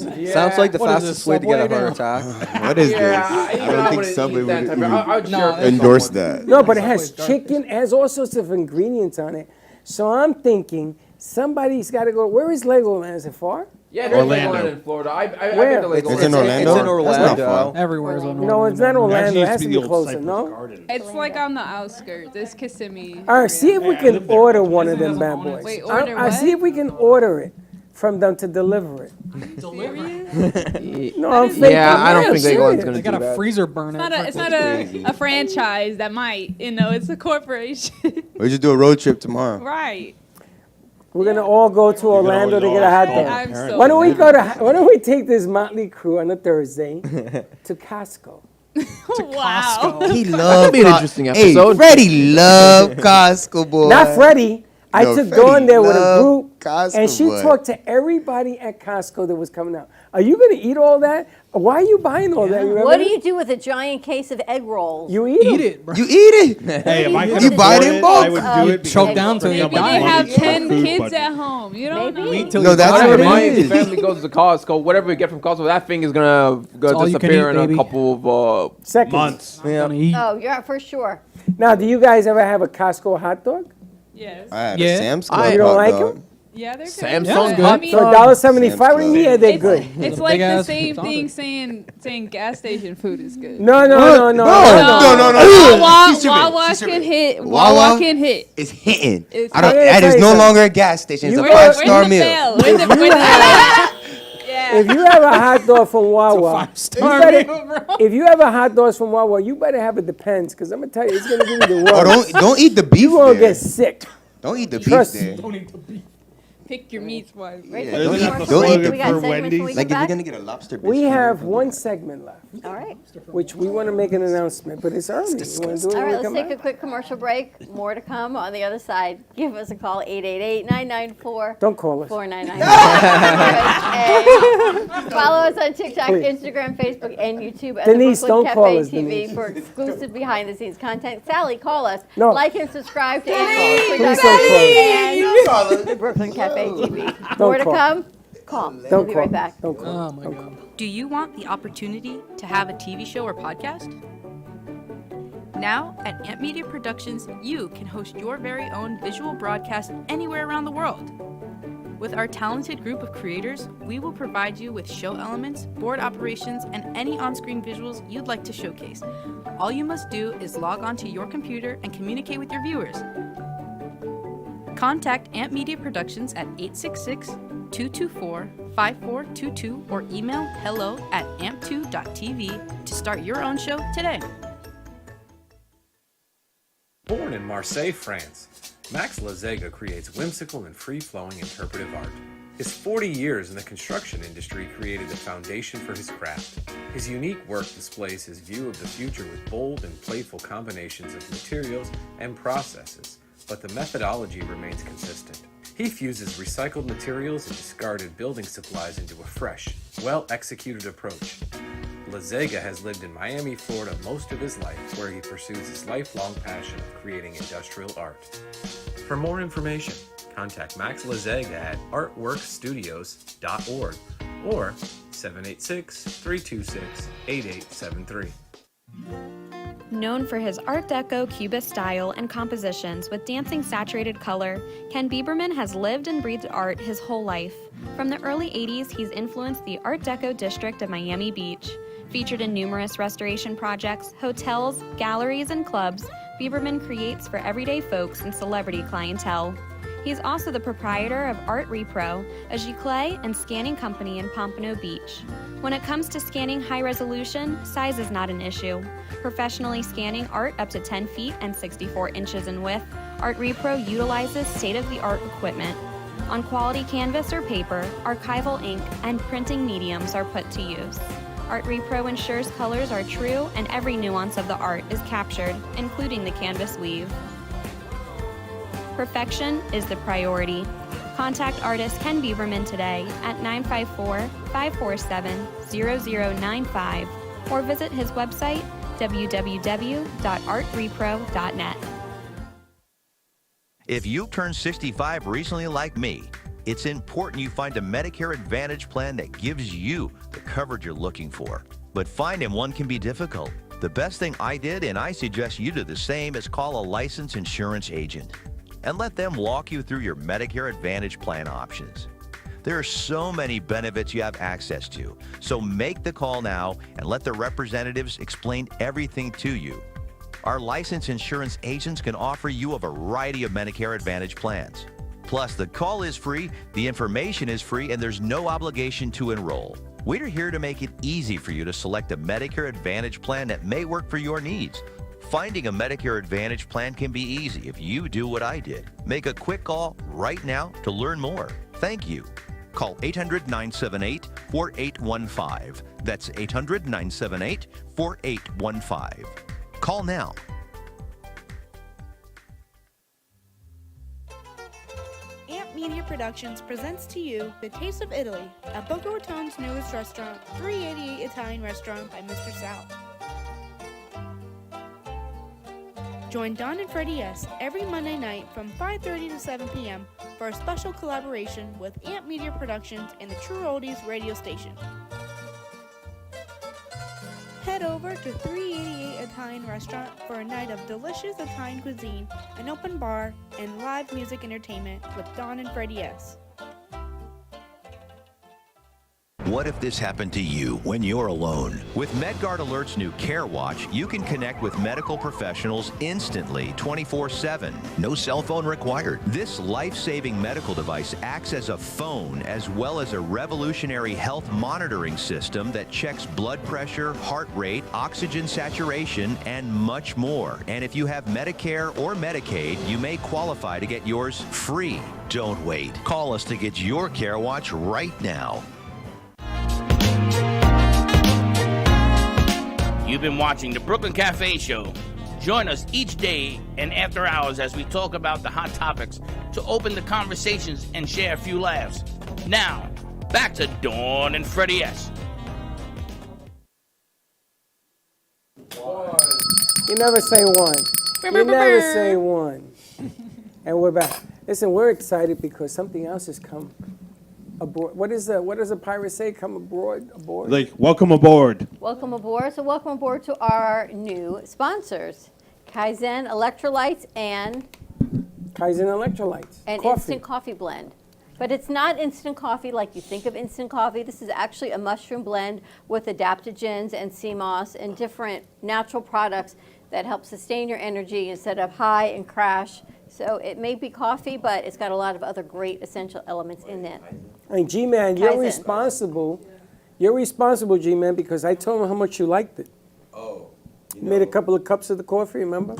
shit. it. Sounds like the What is fastest this, way to get a Subway heart attack. What is Yeah, this? I I don't think wouldn't Subway eat that would type of. I would No, share that's with endorse someone. that. No, but it has chicken, it has all sorts of ingredients on it. So I'm thinking somebody's got to go. Where is Legoland? Is it far? Yeah, there's Orlando. Legoland in Florida. I've Where? been to Legoland. It's in Orlando? It's in That's not far. Orlando. Everywhere's on No, it's not It Orlando. actually It used has to to be be the old closer, Cypress no? Garden. It's like on the outskirts. It's Kissimmee. All right, see if we I can live there. order one of them bad boys. Wait, order I see what? if we can order it from them to deliver it. No, I'm faking. Yeah, I don't I'm think Legoland's serious. gonna They got do a that. freezer burner. It's not a franchise that might, it's a corporation. We just do a road trip tomorrow. Right. We're gonna all go to Orlando to get a hot dog. I'm so Why don't we go to? Why don't we take this motley crew on a Thursday to Costco? Wow. He loved be an interesting Hey, episode. Freddie loved Costco, boy. Not Freddie. I No, took Freddie Dawn there with a loved group Costco. And she boy. talked to everybody at Costco that was coming out. Are you going to eat all that? Why are you buying all that? What do you do with a giant case of egg rolls? You eat it, bro. You eat it. Hey, if I could You buy it afford in bulk. I would do it. Choke down till you Maybe die. they have 10 Food kids budget. at home. You don't know. Wait till No, you that's die. what Whenever it my is. family goes to Costco, whatever we get from Costco, that thing is gonna all you can disappear eat, in a baby. couple of Seconds. Months. Gonna eat. Oh, you're for sure. Now, do you guys ever have a Costco hot dog? Yes. I had Yeah. a Sam's Club You don't hot like dog. them? Yeah, they're good. Samsung Yeah, hot I mean, So $1.75. What do you mean? Yeah, they're good. It's a like the big-ass same sausage. thing saying gas station food is good. No. No. Wawa She's can tripping. hit. Wawa? Wawa can hit. It's hitting. It's- I don't. I'm gonna That tell is you no something. longer a gas station. It's a You- five-star Where's the meal. bell? Where's the Yeah. If you have a hot dog from Wawa, five-star if you have a hot dog from Wawa, you better have it Depends, because I'm gonna tell you, it's gonna give you the Oh, runs. don't eat the beef You gonna there. get sick. Don't eat the Trust beef there. Pick your meats wisely. Right, Isn't that the Don't eat slogan the- we got for segments when we Wendy's? come Like if you're back? gonna get a lobster. We biscuit, have one segment left, All right. which we want to make an announcement, but it's early. You want to do it All when right, we let's come take a back? quick commercial break. More to come on the other side. Give us a call, 888-994. Don't call us. 499. Follow us on TikTok, Please. Instagram, Facebook, and YouTube at Denise, the Brooklyn don't call Cafe us, TV Denise. for exclusive behind-the-scenes content. Sally, call us. No. Like and subscribe to Info Please and the Brooklyn Cafe TV. More to call. come. Call. We'll Don't be call. right back. Don't call. Oh my Don't god. call. Do you want the opportunity to have a TV show or podcast? Now, at Amp Media Productions, you can host your very own visual broadcast anywhere around the world. With our talented group of creators, we will provide you with show elements, board operations, and any on-screen visuals you'd like to showcase. All you must do is log onto your computer and communicate with your viewers. Contact Amp Media Productions at 866-224-5422 or email hello@amp2.tv to start your own show today. Born in Marseille, France, Max Lazega creates whimsical and free-flowing interpretive art. His 40 years in the construction industry created a foundation for his craft. His unique work displays his view of the future with bold and playful combinations of materials and processes, but the methodology remains consistent. He fuses recycled materials and discarded building supplies into a fresh, well-executed approach. Lazega has lived in Miami, Florida most of his life, where he pursues his lifelong passion of creating industrial art. For more information, contact Max Lazega at artworkstudios.org or 786-326-8873. Known for his Art Deco Cubist style and compositions with dancing saturated color, Ken Bieberman has lived and breathed art his whole life. From the early 80s, he's influenced the Art Deco district of Miami Beach. Featured in numerous restoration projects, hotels, galleries, and clubs, Bieberman creates for everyday folks and celebrity clientele. He's also the proprietor of Art Repro, a giclée and scanning company in Pompano Beach. When it comes to scanning high resolution, size is not an issue. Professionally scanning art up to 10 feet and 64 inches in width, Art Repro utilizes state-of-the-art equipment. On quality canvas or paper, archival ink, and printing mediums are put to use. Art Repro ensures colors are true and every nuance of the art is captured, including the canvas weave. Perfection is the priority. Contact artist Ken Bieberman today at 954-547-0095 or visit his website www.artrepro.net. If you turned 65 recently like me, it's important you find a Medicare Advantage plan that gives you the coverage you're looking for. But finding one can be difficult. The best thing I did, and I suggest you do the same, is call a licensed insurance agent and let them walk you through your Medicare Advantage plan options. There are so many benefits you have access to, so make the call now and let the representatives explain everything to you. Our licensed insurance agents can offer you a variety of Medicare Advantage plans. Plus, the call is free, the information is free, and there's no obligation to enroll. We're here to make it easy for you to select a Medicare Advantage plan that may work for your needs. Finding a Medicare Advantage plan can be easy if you do what I did. Make a quick call right now to learn more. Thank you. Call 800-978-4815. That's 800-978-4815. Call now. Amp Media Productions presents to you The Taste of Italy at Boca Raton's newest restaurant, 388 Italian Restaurant by Mr. Sal. Join Don and Freddie S. every Monday night from 5:30 to 7 p.m. for a special collaboration with Amp Media Productions and the True Oldies radio station. Head over to 388 Italian Restaurant for a night of delicious Italian cuisine, an open bar, and live music entertainment with Don and Freddie S. What if this happened to you when you're alone? With MedGuard Alert's new Care Watch, you can connect with medical professionals instantly, 24/7. No cell phone required. This life-saving medical device acts as a phone as well as a revolutionary health monitoring system that checks blood pressure, heart rate, oxygen saturation, and much more. And if you have Medicare or Medicaid, you may qualify to get yours free. Don't wait. Call us to get your Care Watch right now. You've been watching the Brooklyn Cafe Show. Join us each day and after hours as we talk about the hot topics to open the conversations and share a few laughs. Now, back to Dawn and Freddie S. You never say one. You never say one. And we're back. Listen, we're excited because something else has come aboard. What does a pirate say? Come aboard? Like, welcome aboard. Welcome aboard. So welcome aboard to our new sponsors, Kaizen Electrolytes and Instant Coffee Blend. But it's not instant coffee like you think of instant coffee. This is actually a mushroom blend with adaptogens and sea moss and different natural products that help sustain your energy instead of high and crash. So it may be coffee, but it's got a lot of other great essential elements in it. I mean, G-Man, you're responsible. You're responsible, G-Man, because I told him how much you liked it. Oh. You made a couple of cups of the coffee, remember?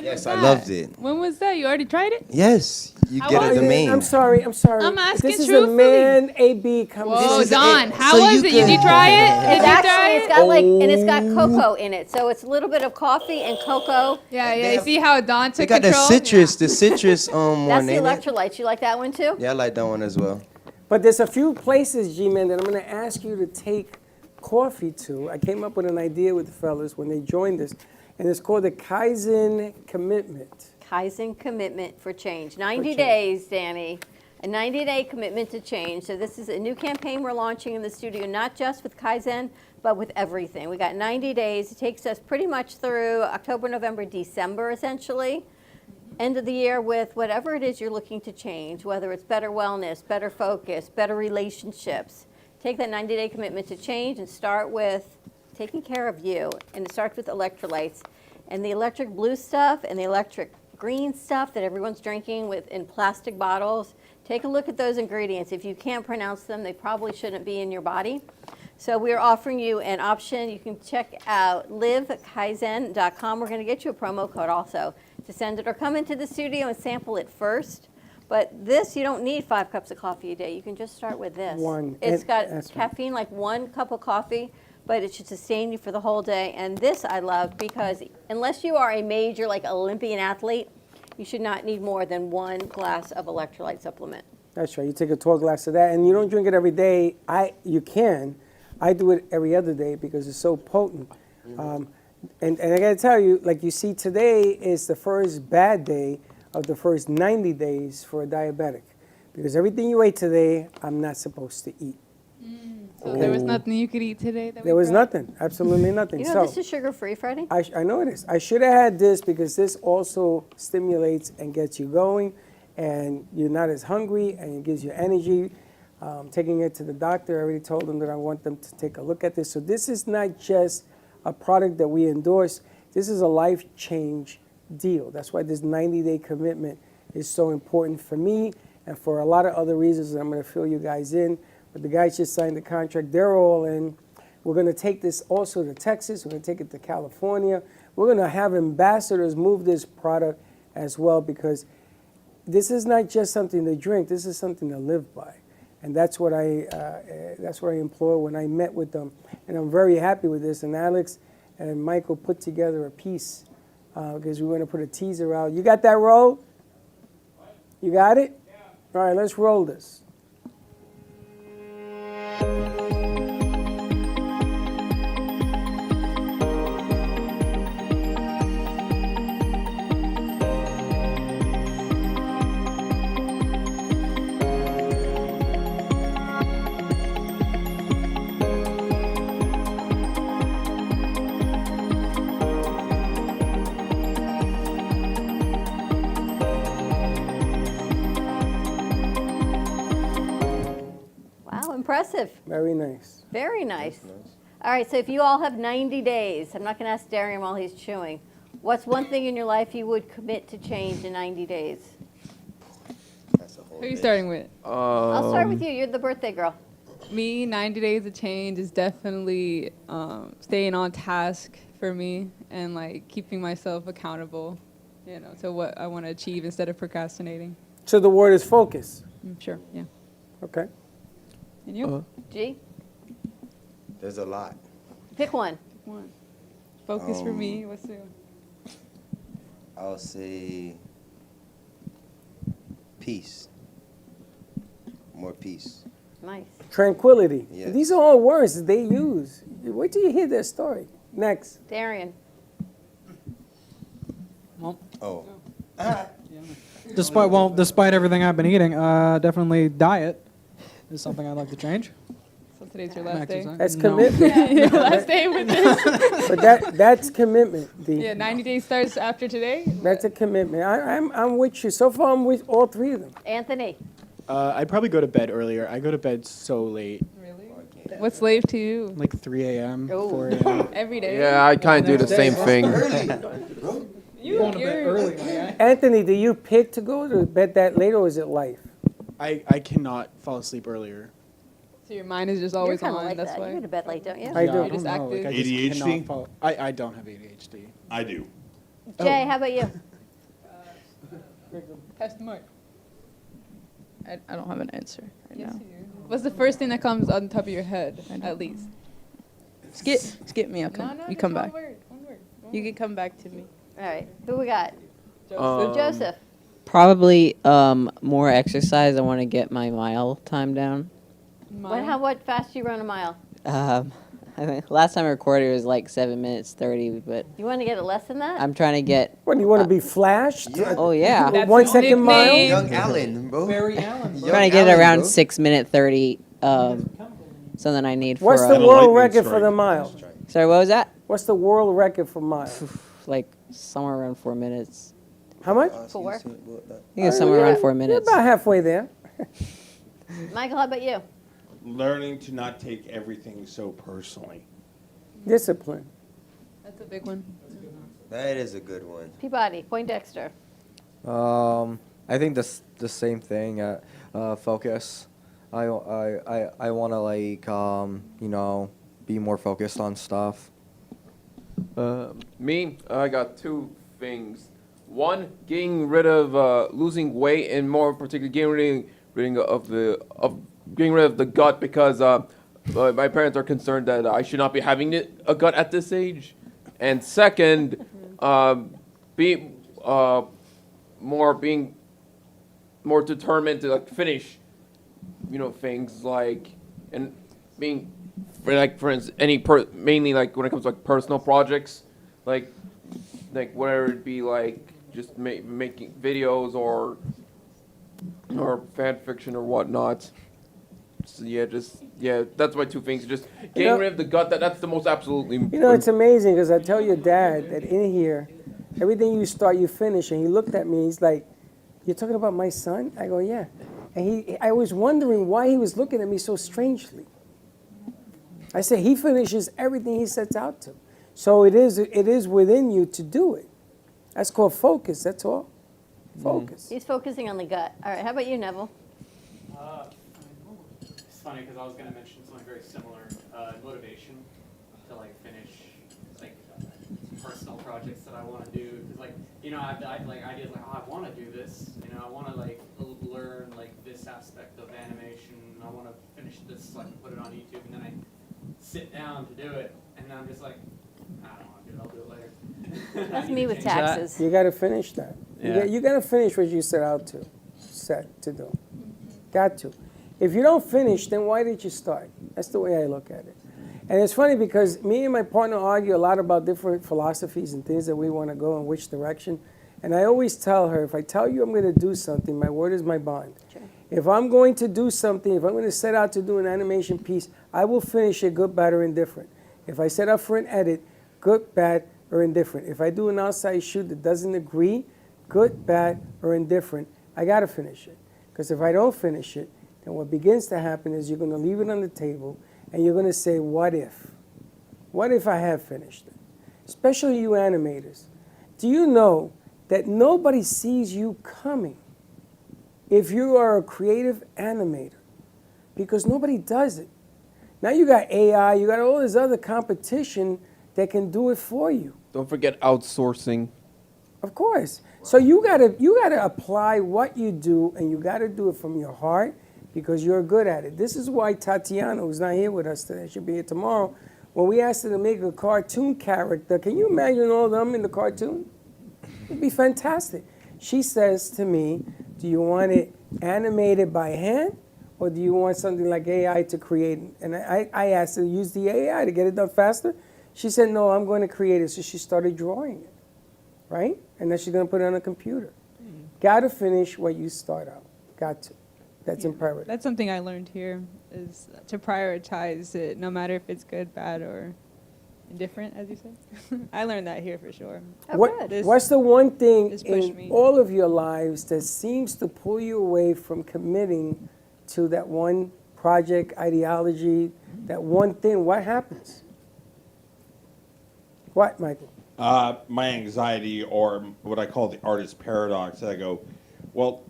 Yes, I loved it. When was that? You already tried it? Yes, you get it the main. I'm sorry. I'm asking This is truthfully. the man AB comes. Whoa, Don, how was it? Did you try it? It's got and it's got cocoa in it, so it's a little bit of coffee and cocoa. Yeah. You see how Don They took got control? the citrus That's one, the ain't it? electrolytes. You like that one too? Yeah, I like that one as well. But there's a few places, G-Man, that I'm going to ask you to take coffee to. I came up with an idea with the fellas when they joined us, and it's called the Kaizen Commitment. Kaizen Commitment for Change. 90 days, Danny. A 90-day commitment to change. So this is a new campaign we're launching in the studio, not just with Kaizen, but with everything. We got 90 days. It takes us pretty much through October, November, December, essentially. End of the year with whatever it is you're looking to change, whether it's better wellness, better focus, better relationships. Take that 90-day commitment to change and start with taking care of you. And it starts with electrolytes. And the electric blue stuff and the electric green stuff that everyone's drinking in plastic bottles, take a look at those ingredients. If you can't pronounce them, they probably shouldn't be in your body. So we're offering you an option. You can check out livekaizen.com. We're going to get you a promo code also to send it, or come into the studio and sample it first. But this, you don't need 5 cups of coffee a day. You can just start with this. It's got caffeine, like 1 cup of coffee, but it should sustain you for the whole day. And this I love because unless you are a major, like Olympian athlete, you should not need more than 1 glass of electrolyte supplement. That's right. You take a 12 glass of that, and you don't drink it every day. You can. I do it every other day because it's so potent. And I got to tell you, like you see, today is the first bad day of the first 90 days for a diabetic. Because everything you ate today, I'm not supposed to eat. So there was nothing you could eat today? There was nothing. Absolutely nothing. You know, this is sugar-free, Freddie? I know it is. I should have had this because this also stimulates and gets you going, and you're not as hungry, and it gives you energy. Taking it to the doctor, I already told them that I want them to take a look at this. So this is not just a product that we endorse. This is a life change deal. That's why this 90-day commitment is so important for me and for a lot of other reasons that I'm going to fill you guys in. But the guys just signed the contract. They're all in. We're going to take this also to Texas. We're going to take it to California. We're going to have ambassadors move this product as well, because this is not just something to drink. This is something to live by. And that's what I implore when I met with them. And I'm very happy with this. And Alex and Michael put together a piece because we want to put a teaser out. You got that, Ro? You got it? All right, let's roll this. Wow, impressive. Very nice. Very nice. All right, so if you all have 90 days, I'm not going to ask Darian while he's chewing. What's one thing in your life you would commit to change in 90 days? Who are you starting with? I'll start with you. You're the birthday girl. Me, 90 days of change is definitely staying on task for me and like keeping myself accountable, to what I want to achieve instead of procrastinating. So the word is focus. Sure, yeah. Okay. And you? G? There's a lot. Pick one. Pick one. Focus for me. What's the I'll say peace. More peace. Nice. Tranquility. Yes. These are all words that they use. Wait till you hear their story. Next. Darian. Oh. Despite everything I've been eating, definitely diet is something I'd like to change. So today's your last day? That's No. commitment. Your last day with this? But that's commitment. Yeah, 90 days starts after today? That's a commitment. I'm with you. So far, I'm with all three of them. Anthony. I'd probably go to bed earlier. I go to bed so late. Really? What's late to you? Like 3 a.m., Oh. 4 a.m. Every day? Yeah, I kind of do the same thing. Going to bed early. Anthony, do you pick to go to bed that late, or is it life? I cannot fall asleep earlier. So your mind is just always You're kind on, of like that's that. why? You go to bed late, don't you? I do. You're just I don't know, active? like, I just ADHD? cannot fall- I don't have ADHD. I do. Jay, how about you? Pass the mic. I don't have an answer right now. What's the first thing that comes on top of your head, at least? Skip me. I'll come. No, you come just back. one word. You can come back to me. All right. Who we got? Joseph. Probably more exercise. I want to get my mile time down. What fast do you run a mile? I think last time I recorded it was like 7 minutes 30, but You want to get it less than that? I'm trying to get. What, do you want to be flashed? Oh yeah. That's 1 his second mile? nickname. Young Allen, bro. Barry Allen. Young Trying to get it Allen, around bro. 6 minute 30. Something I need What's for. the world record for the mile? Sorry, what was that? What's the world record for mile? Like somewhere around 4 minutes. How much? 4. I think it's somewhere around 4 minutes. You're about halfway there. Michael, how about you? Learning to not take everything so personally. Discipline. That's a big one. That is a good one. Peabody, Poindexter. I think the same thing. Focus. I want to be more focused on stuff. Me, I got two things. One, getting rid of losing weight, and more particularly getting rid of the gut, because my parents are concerned that I should not be having a gut at this age. And second, being more determined to finish, things and being for instance mainly when it comes to personal projects, like whether it be just making videos or fan fiction or whatnot. So that's my two things. Just getting rid of the gut. That's the most absolutely. It's amazing because I tell your dad that in here, everything you start, you finish. And he looked at me. He's like, "You're talking about my son?" I go, "Yeah." And I was wondering why he was looking at me so strangely. I said, he finishes everything he sets out to. So it is within you to do it. That's called focus. That's all. Focus. He's focusing on the gut. All right, how about you, Neville? It's funny because I was going to mention something very similar. Motivation to finish personal projects that I want to do. Because I have ideas I want to do this. I want to learn this aspect of animation. I want to finish this so I can put it on YouTube. And then I sit down to do it, and then I'm just like, I don't want to do it. I'll do it later. That's me with taxes. You got to finish that. Yeah. You got to finish what you set out to do. Got to. If you don't finish, then why did you start? That's the way I look at it. And it's funny because me and my partner argue a lot about different philosophies and things that we want to go in which direction. And I always tell her, if I tell you I'm going to do something, my word is my bond. Sure. If I'm going to do something, if I'm going to set out to do an animation piece, I will finish it good, bad, or indifferent. If I set up for an edit, good, bad, or indifferent. If I do an outside shoot that doesn't agree, good, bad, or indifferent, I got to finish it. Because if I don't finish it, then what begins to happen is you're going to leave it on the table and you're going to say, what if? What if I have finished it? Especially you animators. Do you know that nobody sees you coming if you are a creative animator? Because nobody does it. Now you got AI, you got all this other competition that can do it for you. Don't forget outsourcing. Of course. So you gotta apply what you do, and you gotta do it from your heart because you're good at it. This is why Tatiana, who's not here with us today, she'll be here tomorrow, when we asked her to make a cartoon character, can you imagine all of them in the cartoon? It'd be fantastic. She says to me, do you want it animated by hand, or do you want something like AI to create it? And I asked her to use the AI to get it done faster. She said, no, I'm going to create it. So she started drawing it, right? And then she's going to put it on a computer. Got to finish what you start out. Got to. That's imperative. That's something I learned here, is to prioritize it, no matter if it's good, bad, or indifferent, as you said. I learned that here for sure. What's the one thing in all of your lives that seems to pull you away from committing to that one project, ideology, that one thing? What happens? What, Michael? My anxiety, or what I call the artist paradox. I go, well,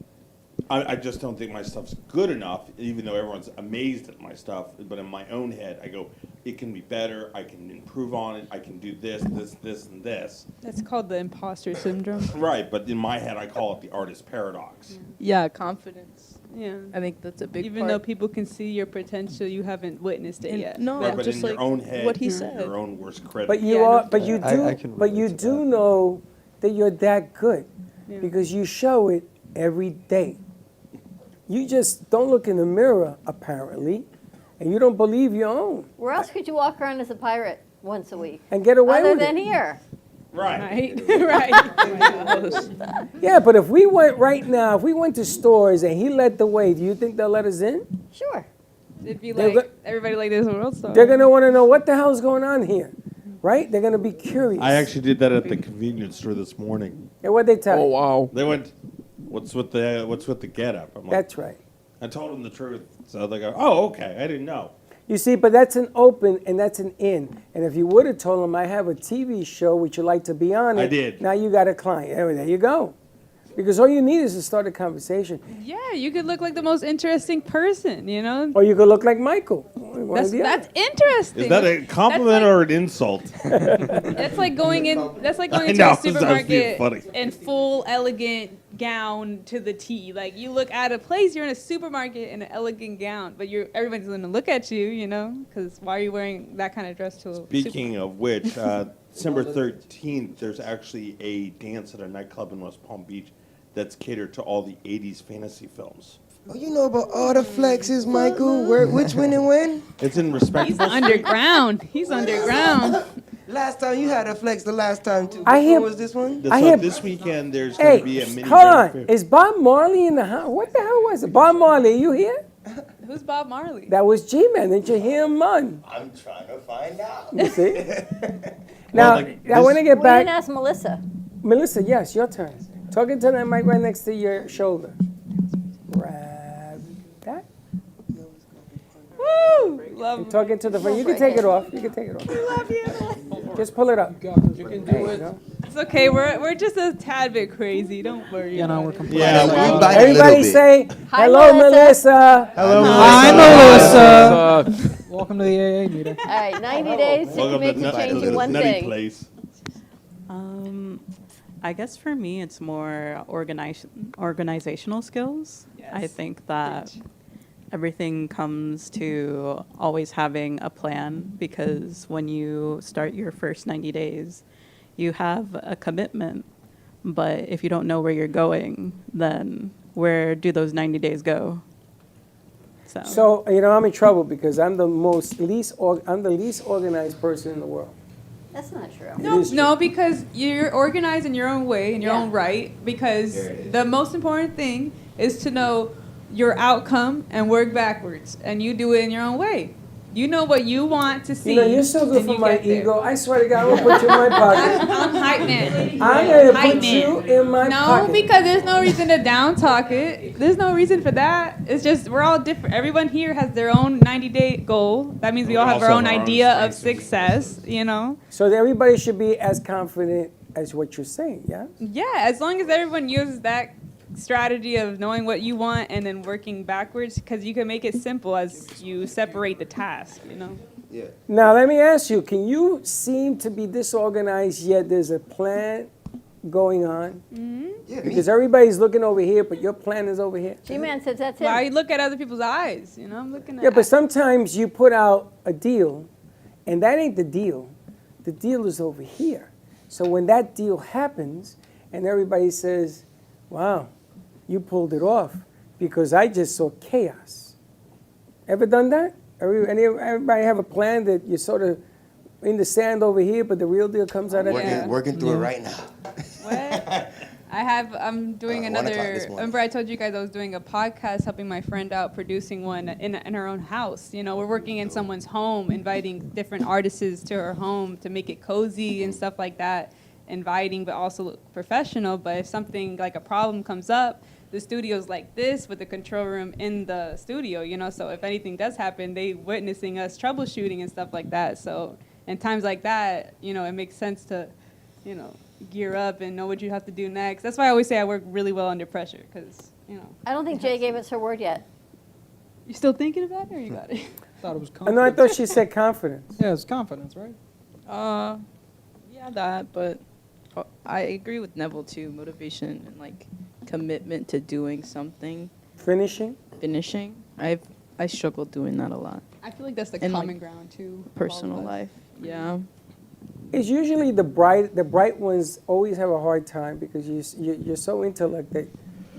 I just don't think my stuff's good enough, even though everyone's amazed at my stuff. But in my own head, I go, it can be better. I can improve on it. I can do this, and this. That's called the imposter syndrome. Right, but in my head, I call it the artist paradox. Yeah, confidence. Yeah. I think that's a big Even part. though people can see your potential, you haven't witnessed it yet. No, Right, but just in like your own head, what he you're said. your own worst critic. But you do know that you're that good because you show it every day. You just don't look in the mirror, apparently, and you don't believe your own. Where else could you walk around as a pirate once a week? And get away Other with than it. here. Right. Right. Yeah, but if we went right now, if we went to stores and he led the way, do you think they'll let us in? Sure. It'd be They're like everybody like this world star. They're going to want to know what the hell's going on here, right? They're going to be curious. I actually did that at the convenience store this morning. And what'd they tell you? Wow. They went, what's with the getup? I'm like, That's right. I told them the truth. So they go, oh, okay, I didn't know. You see, but that's an open and that's an in. And if you would have told them I have a TV show, would you like to be on it? I did. Now you got a client. There you go. Because all you need is to start a conversation. Yeah, you could look like the most interesting person, you know? Or you could look like Michael. That's interesting. Is that a compliment or an insult? That's like going in. That's like going I into know, a that was being funny. supermarket in full elegant gown to the T. Like you look out of place. You're in a supermarket in an elegant gown, but everybody's going to look at you, you know? Because why are you wearing that kind of dress to? Speaking of which, December 13th, there's actually a dance at a nightclub in West Palm Beach that's catered to all the 80s fantasy films. Oh, you know about all the flexes, Michael? Which one and when? It's in respectable. He's underground. He's underground. Last time you had a flex the last time, too. I hear- What was this one? This weekend, there's going Hey, to be a mini hold on. fair. Is Bob Marley in the house? What the hell was it? Bob Marley, are you here? Who's Bob Marley? That was G-Man. Didn't you hear him, man? I'm trying to find out. You see? Now, I want to get We back. didn't ask Melissa. Melissa, yes, your turn. Talking to that mic right next to your shoulder. Grab that. Woo! Love You're talking to the front. You can take it off. You can take it off. We love you. Just pull it up. You can do it. It's okay. We're just a tad bit crazy. Don't worry. You know, we're completely. Everybody say hello, Melissa. Hello, Hi, Melissa. Welcome to the AA meeting. All right, 90 days to Welcome commit to to changing one Nutty thing. Place. I guess for me, it's more organizational skills. I think that everything comes to always having a plan, because when you start your first 90 days, you have a commitment. But if you don't know where you're going, then where do those 90 days go? So I'm in trouble because I'm the least organized person in the world. That's not true. No, because you're organized in your own way, in your own right, because the most important thing is to know your outcome and work backwards, and you do it in your own way. You know what you want to see. You're so good for my ego. I swear to God, I'm going to put you in my pocket. I'm hype man. I'm going to put you in my pocket. No, because there's no reason to down talk it. There's no reason for that. It's just we're all different. Everyone here has their own 90-day goal. That means we all have our own idea of success, So everybody should be as confident as what you're saying, yeah? Yeah, as long as everyone uses that strategy of knowing what you want and then working backwards, because you can make it simple as you separate the task, Yeah. Now, let me ask you, can you seem to be disorganized yet there's a plan going on? Mm-hmm. Yeah, because everybody's looking over here, but your plan is over here. G-Man says that's it. Why you look at other people's eyes, I'm looking at... Yeah, but sometimes you put out a deal, and that ain't the deal. The deal is over here. So when that deal happens, and everybody says, wow, you pulled it off, because I just saw chaos. Ever done that? Everybody have a plan that you're sort of in the sand over here, but the real deal comes out of there? Working through it right now. What? I'm doing another, remember I told you guys I was doing a podcast helping my friend out, producing one in her own house. We're working in someone's home, inviting different artists to her home to make it cozy and stuff like that. Inviting, but also professional. But if something like a problem comes up, the studio's like this with the control room in the studio, so if anything does happen, they witnessing us troubleshooting and stuff like that. So in times like that, it makes sense to, gear up and know what you have to do next. That's why I always say I work really well under pressure, because, I don't think Jay gave us her word yet. You still thinking about it, or you got it? Thought it was I confidence. know, I thought she said confidence. Yeah, it's confidence, right? Yeah, that, but I agree with Neville too. Motivation and commitment to doing something. Finishing. I struggle doing that a lot. I feel like that's the In, common ground too. Personal life, yeah. It's usually the bright ones always have a hard time because you're so intellect that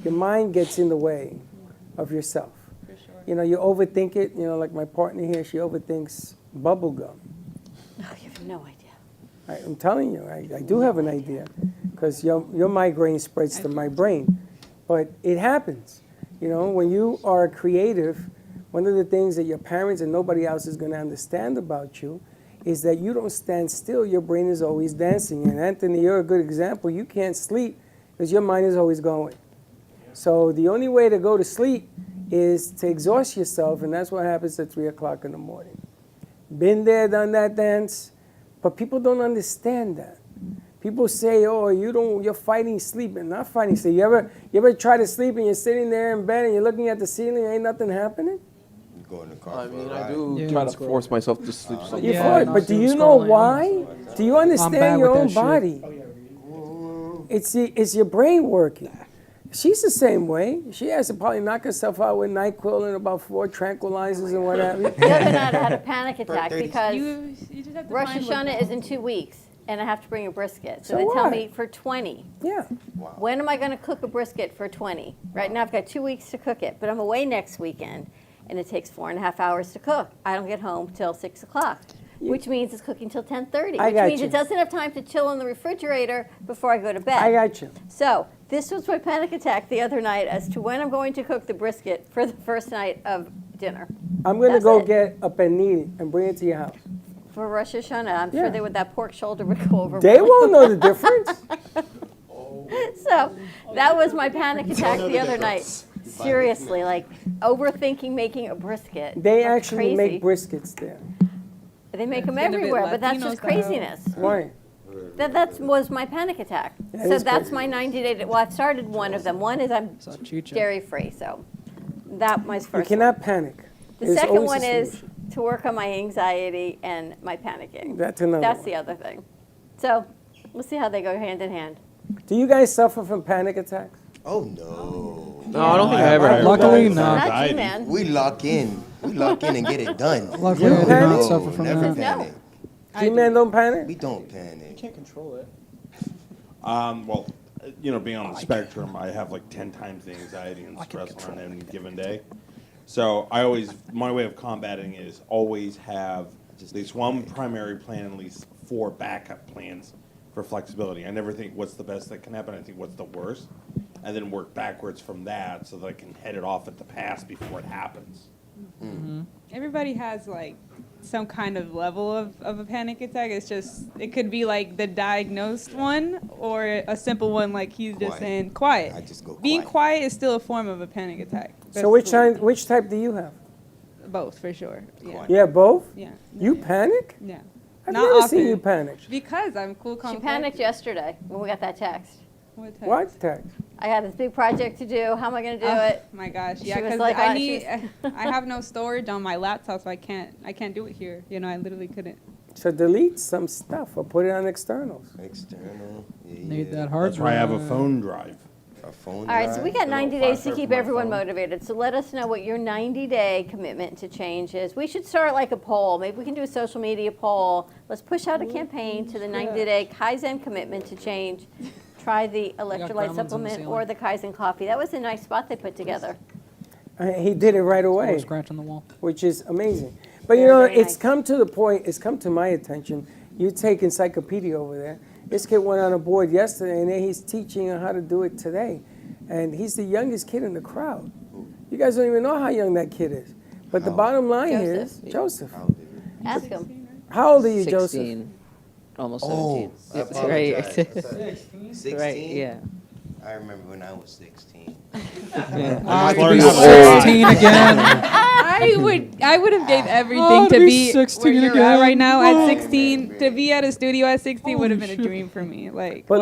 your mind gets in the way of yourself. For sure. You overthink it. Like my partner here, she overthinks bubble gum. Oh, you have no idea. I'm telling you, I do have an idea, because your migraine spreads to my brain. But it happens. When you are a creative, one of the things that your parents and nobody else is going to understand about you is that you don't stand still. Your brain is always dancing. And Anthony, you're a good example. You can't sleep because your mind is always going. So the only way to go to sleep is to exhaust yourself, and that's what happens at 3 o'clock in the morning. Been there, done that dance. But people don't understand that. People say, "Oh, you're fighting sleep," and not fighting sleep. You ever try to sleep and you're sitting there in bed and you're looking at the ceiling, ain't nothing happening? Go in the car. I do try to force myself to sleep sometimes. But do you know why? Do you understand your own body? It's your brain working. She's the same way. She has to probably knock herself out with NyQuil and about 4 tranquilizers and what have you. The other night I had a panic attack because You just have to Rosh find what Hashanah is in 2 weeks, and I have to bring a brisket. So So they tell what? me for 20. Yeah. When am I going to cook a brisket for 20? Right now I've got 2 weeks to cook it, but I'm away next weekend, and it takes 4.5 hours to cook. I don't get home till 6 o'clock, which means it's cooking till 10:30, I which got means you. it doesn't have time to chill in the refrigerator before I go to bed. I got you. So this was my panic attack the other night as to when I'm going to cook the brisket for the first night of dinner. I'm going to That's go it. get a pernil and bring it to your house. For Rosh Hashanah, I'm Yeah. sure that pork shoulder would go over. They really won't know the difference. So that was my panic attack the other night. Seriously, overthinking making a brisket. They That's actually crazy. make briskets there. They make them It's been a bit everywhere, but that's Latino just style. craziness. Why? That was my panic attack. That So is that's crazy. my 90-day. Well, I've started one of them. One is I'm It's not chicha. dairy free, so that my You first. cannot panic. The There's second always a one is solution. to work on my anxiety and my panicking. That's another That's one. the other thing. So we'll see how they go hand in hand. Do you guys suffer from panic attacks? Oh no. No, I don't think I ever have. Luckily, no. Not you, man. We lock in. We lock in and get it done. Luckily, I do panic? not suffer from Never that. No. panic. G-Man don't panic? We don't panic. You can't control it. Well, being on the spectrum, I have 10 times the anxiety and stress on any given day. So my way of combating it is always have at least one primary plan, at least 4 backup plans for flexibility. I never think what's the best that can happen. I think what's the worst, and then work backwards from that so that I can head it off at the pass before it happens. Mm-hmm. Everybody has like some kind of level of a panic attack. It's just, it could be like the diagnosed one or a simple one like he's just saying quiet. I just go Being quiet is still a form of a panic attack. So which type do you have? Both, for sure. Yeah. Yeah, both? Yeah. You panic? Yeah. I've Not never often. seen you panic. Because I'm cool, calm, She panicked yesterday when we got that text. What text? What text? I got this big project to do. How am I going to do Oh, it? my gosh, She yeah, was because like, I oh, need, she's- I have no storage on my laptop, so I can't do it here. You know, I literally couldn't. So delete some stuff or put it on externals. External. Need that hard That's why I have a drive. phone drive. A phone All right, so we got 90 days to file keep for my everyone phone. motivated. So let us know what your 90-day commitment to change is. We should start like a poll. Maybe we can do a social media poll. Let's push out a campaign to the 90-day Kaizen commitment to change. Try the electrolyte gremlins in the supplement ceiling. or the Kaizen coffee. That was a nice spot they put together. He did it right away, Scratch on the wall. which is amazing. But you Very, know, very it's nice. come to the point, it's come to my attention. You take encyclopedia over there. This kid went on a board yesterday, and then he's teaching how to do it today. And he's the youngest kid in the crowd. You guys don't even know how young that kid is. But the bottom line is, Joseph. Ask him. How old are you, Joseph? 16. Almost Oh, 17. I It's right. apologize. 16? Right, yeah. I remember when I was 16. I just could learned be how to fly. 16 again. I would have gave everything Oh, to to be be 16 where you're again. at right now Oh. at 16. To be at a studio at 16 would have Holy been a shit. dream for me. Like, But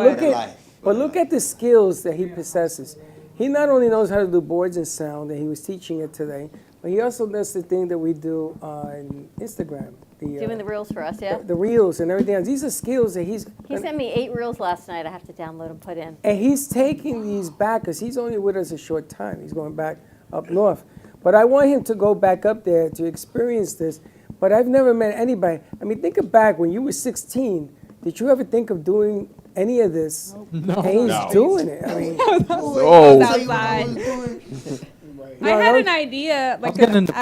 what? look at the skills that he possesses. He not only knows how to do boards and sound, and he was teaching it today, but he also does the thing that we do on Instagram. Doing the reels for us, yeah? The reels and everything else. These are skills that He sent me 8 reels last night. I have to download and put in. and he's taking these back because he's only with us a short time. He's going back up north. But I want him to go back up there to experience this. But I've never met anybody. I mean, think of back when you were 16. Did you ever think of doing any of this? No. And he's No. doing it. I mean, Oh. Outside. I had an idea, like getting into-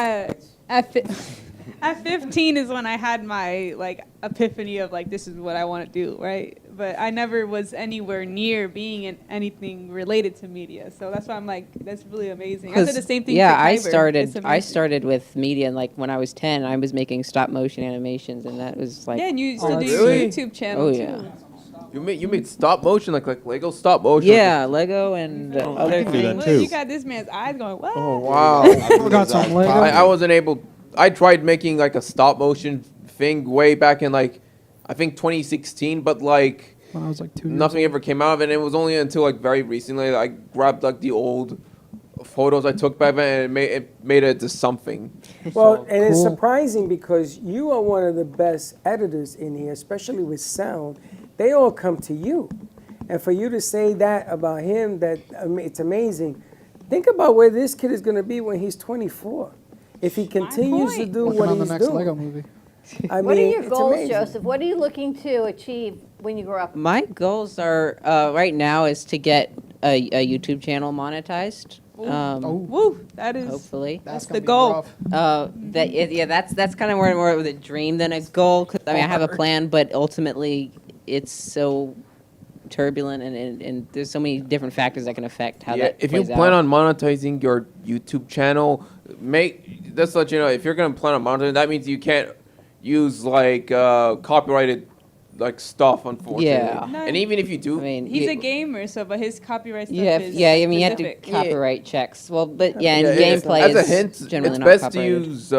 at 15 is when I had my like epiphany of like, this is what I want to do, right? But I never was anywhere near being in anything related to media, so that's why I'm like, that's really amazing. I did the same thing. Yeah, for I Kyber. It's started amazing. with media, and like when I was 10, I was making stop motion animations, and that was like Yeah, and you used to Oh, do really? your YouTube channel Oh, too. yeah. You made stop motion like Lego stop motion. Yeah, Lego and other can do that things. too. You got this man's eyes going, what? Oh wow. Got some Lego. I wasn't able. I tried making like a stop motion thing way back in like, I think 2016, but like When I was like 2 years nothing old. ever came out of it. And it was only until like very recently that I grabbed like the old photos I took back then and it made it to something. well, and it's Cool. surprising because you are one of the best editors in here, especially with sound. They all come to you. And for you to say that about him, it's amazing. Think about where this kid is going to be when he's 24. If he continues to do Working what on the he's next doing. Lego movie. I What are mean, your it's goals, amazing. Joseph? What are you looking to achieve when you grow up? My goals are right now is to get a YouTube channel monetized. Woo, that is Hopefully. that's gonna the be goal. rough. That's kind of more of a dream than a goal. 'Cause, I mean, I have a plan, but ultimately, it's so turbulent, and there's so many different factors that can affect how that If you plays plan out. on monetizing your YouTube channel, just to let you know, if you're gonna plan on monetizing, that means you can't use like copyrighted like stuff, unfortunately. Yeah. No. And even if you do, I mean, He's yeah, a gamer, so but his copyright stuff yeah, is I mean, you have to specific. copyright checks. Well, but yeah, and yeah, gameplay as a is hint, generally it's not best to copyrighted. use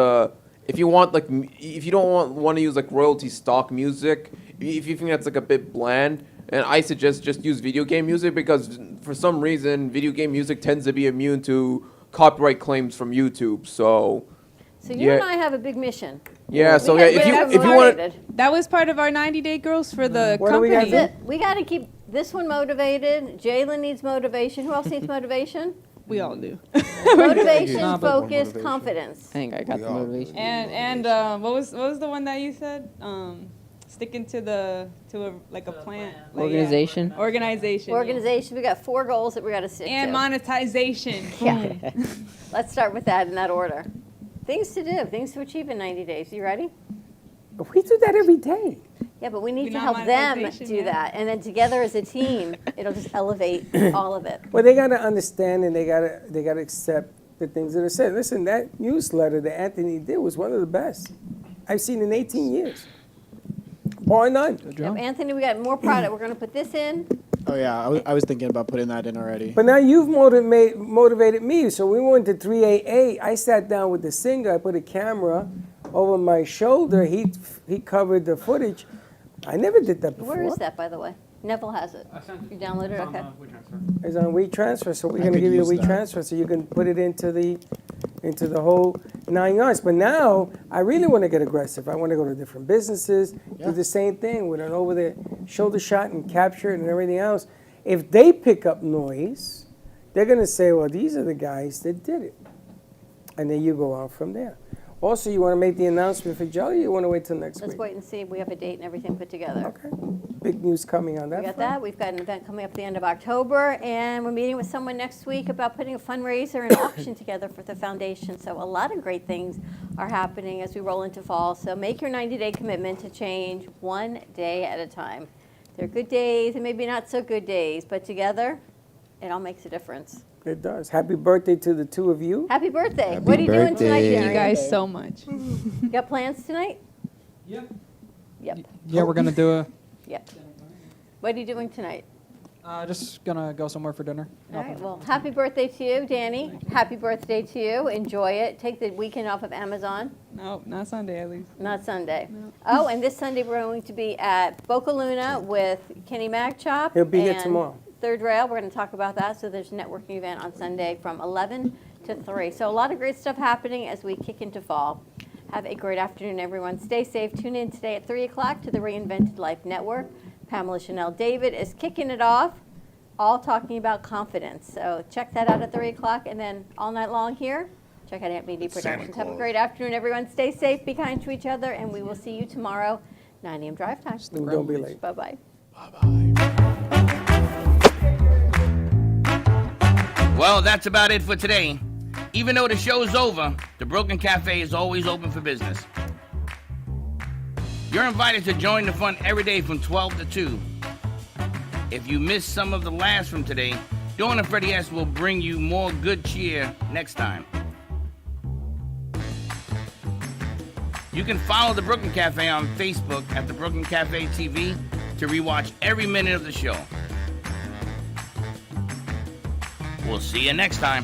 if you want like if you don't want to use like royalty stock music, if you think that's like a bit bland. And I suggest just use video game music because for some reason video game music tends to be immune to copyright claims from YouTube. So So you yeah. and I have a big mission. Yeah, so We yeah, gotta if you get want, motivated. That was part of our 90-day girls for the What do we company. gotta That's it. We got to keep this one motivated. Jalen needs motivation. Who else needs motivation? We all do. Motivation, Nah, but- focus, confidence. I think I got the motivation. And what was the one that you said? sticking to a plan. Organization. Organization. Organization. We got 4 goals that we got to stick And to. monetization. Yeah. Let's start with that in that order. Things to do, things to achieve in 90 days. You ready? We do that every day. Yeah, but we need to not help them monetization do yet. that. And then together as a team, it'll just elevate all of it. Well, they got to understand and they got to accept the things that are said. Listen, that newsletter that Anthony did was one of the best I've seen in 18 years. Bar none. Yep, Anthony, we got more product. We're going to put this in. Oh yeah, I was thinking about putting that in already. But now you've motivated me. So we went to 388. I sat down with the singer. I put a camera over my shoulder. He covered the footage. I never did that before. Where is that, by the way? Neville has it. You downloaded it? Okay. It's on WeTransfer. So we're I going to could give you the use that. WeTransfer so you can put it into the whole 9 yards. But now I really want to get aggressive. I want to go to different businesses, do the same thing with an over-the-shoulder shot and capture it and everything else. If they pick up noise, they're going to say, well, these are the guys that did it. And then you go on from there. Also, you want to make the announcement for Joe, or you want to wait till next Let's week? wait and see. We have a date and everything put together. Okay. Big news coming on that We got front. that. We've got an event coming up at the end of October, and we're meeting with someone next week about putting a fundraiser and auction together for the foundation. So a lot of great things are happening as we roll into fall. So make your 90-day commitment to change one day at a time. There are good days and maybe not so good days, but together, it all makes a difference. It does. Happy birthday to the two of you. Happy birthday. What are you doing tonight, Thank Jerry? you guys so much. You got plans tonight? Yep. Yep. Yeah, we're gonna do a. Yep. What are you doing tonight? Just gonna go somewhere for dinner. All right, well, happy birthday to you, Danny. Happy birthday to you. Enjoy it. Take the weekend off of Amazon. No, not Sunday at least. Not Sunday. Oh, and this Sunday we're going to be at Boca Luna with Kenny Magchop. He'll be here and tomorrow. Third Rail. We're going to talk about that. So there's a networking event on Sunday from 11 to 3. So a lot of great stuff happening as we kick into fall. Have a great afternoon, everyone. Stay safe. Tune in today at 3 o'clock to the Reinvented Life Network. Pamela Chanel David is kicking it off, all talking about confidence. So check that out at 3 o'clock. And then all night long here, check out Aunt Media Productions. Have a great afternoon, everyone. Stay safe, be kind to each other, and we will see you tomorrow, 9 a.m. drive time. Don't be late. Bye-bye. Well, that's about it for today. Even though the show's over, the Broken Cafe is always open for business. You're invited to join the fun every day from 12 to 2. If you missed some of the laughs from today, Dawn and Freddie S. will bring you more good cheer next time. You can follow the Brooklyn Cafe on Facebook at the Brooklyn Cafe TV to rewatch every minute of the show. We'll see you next time.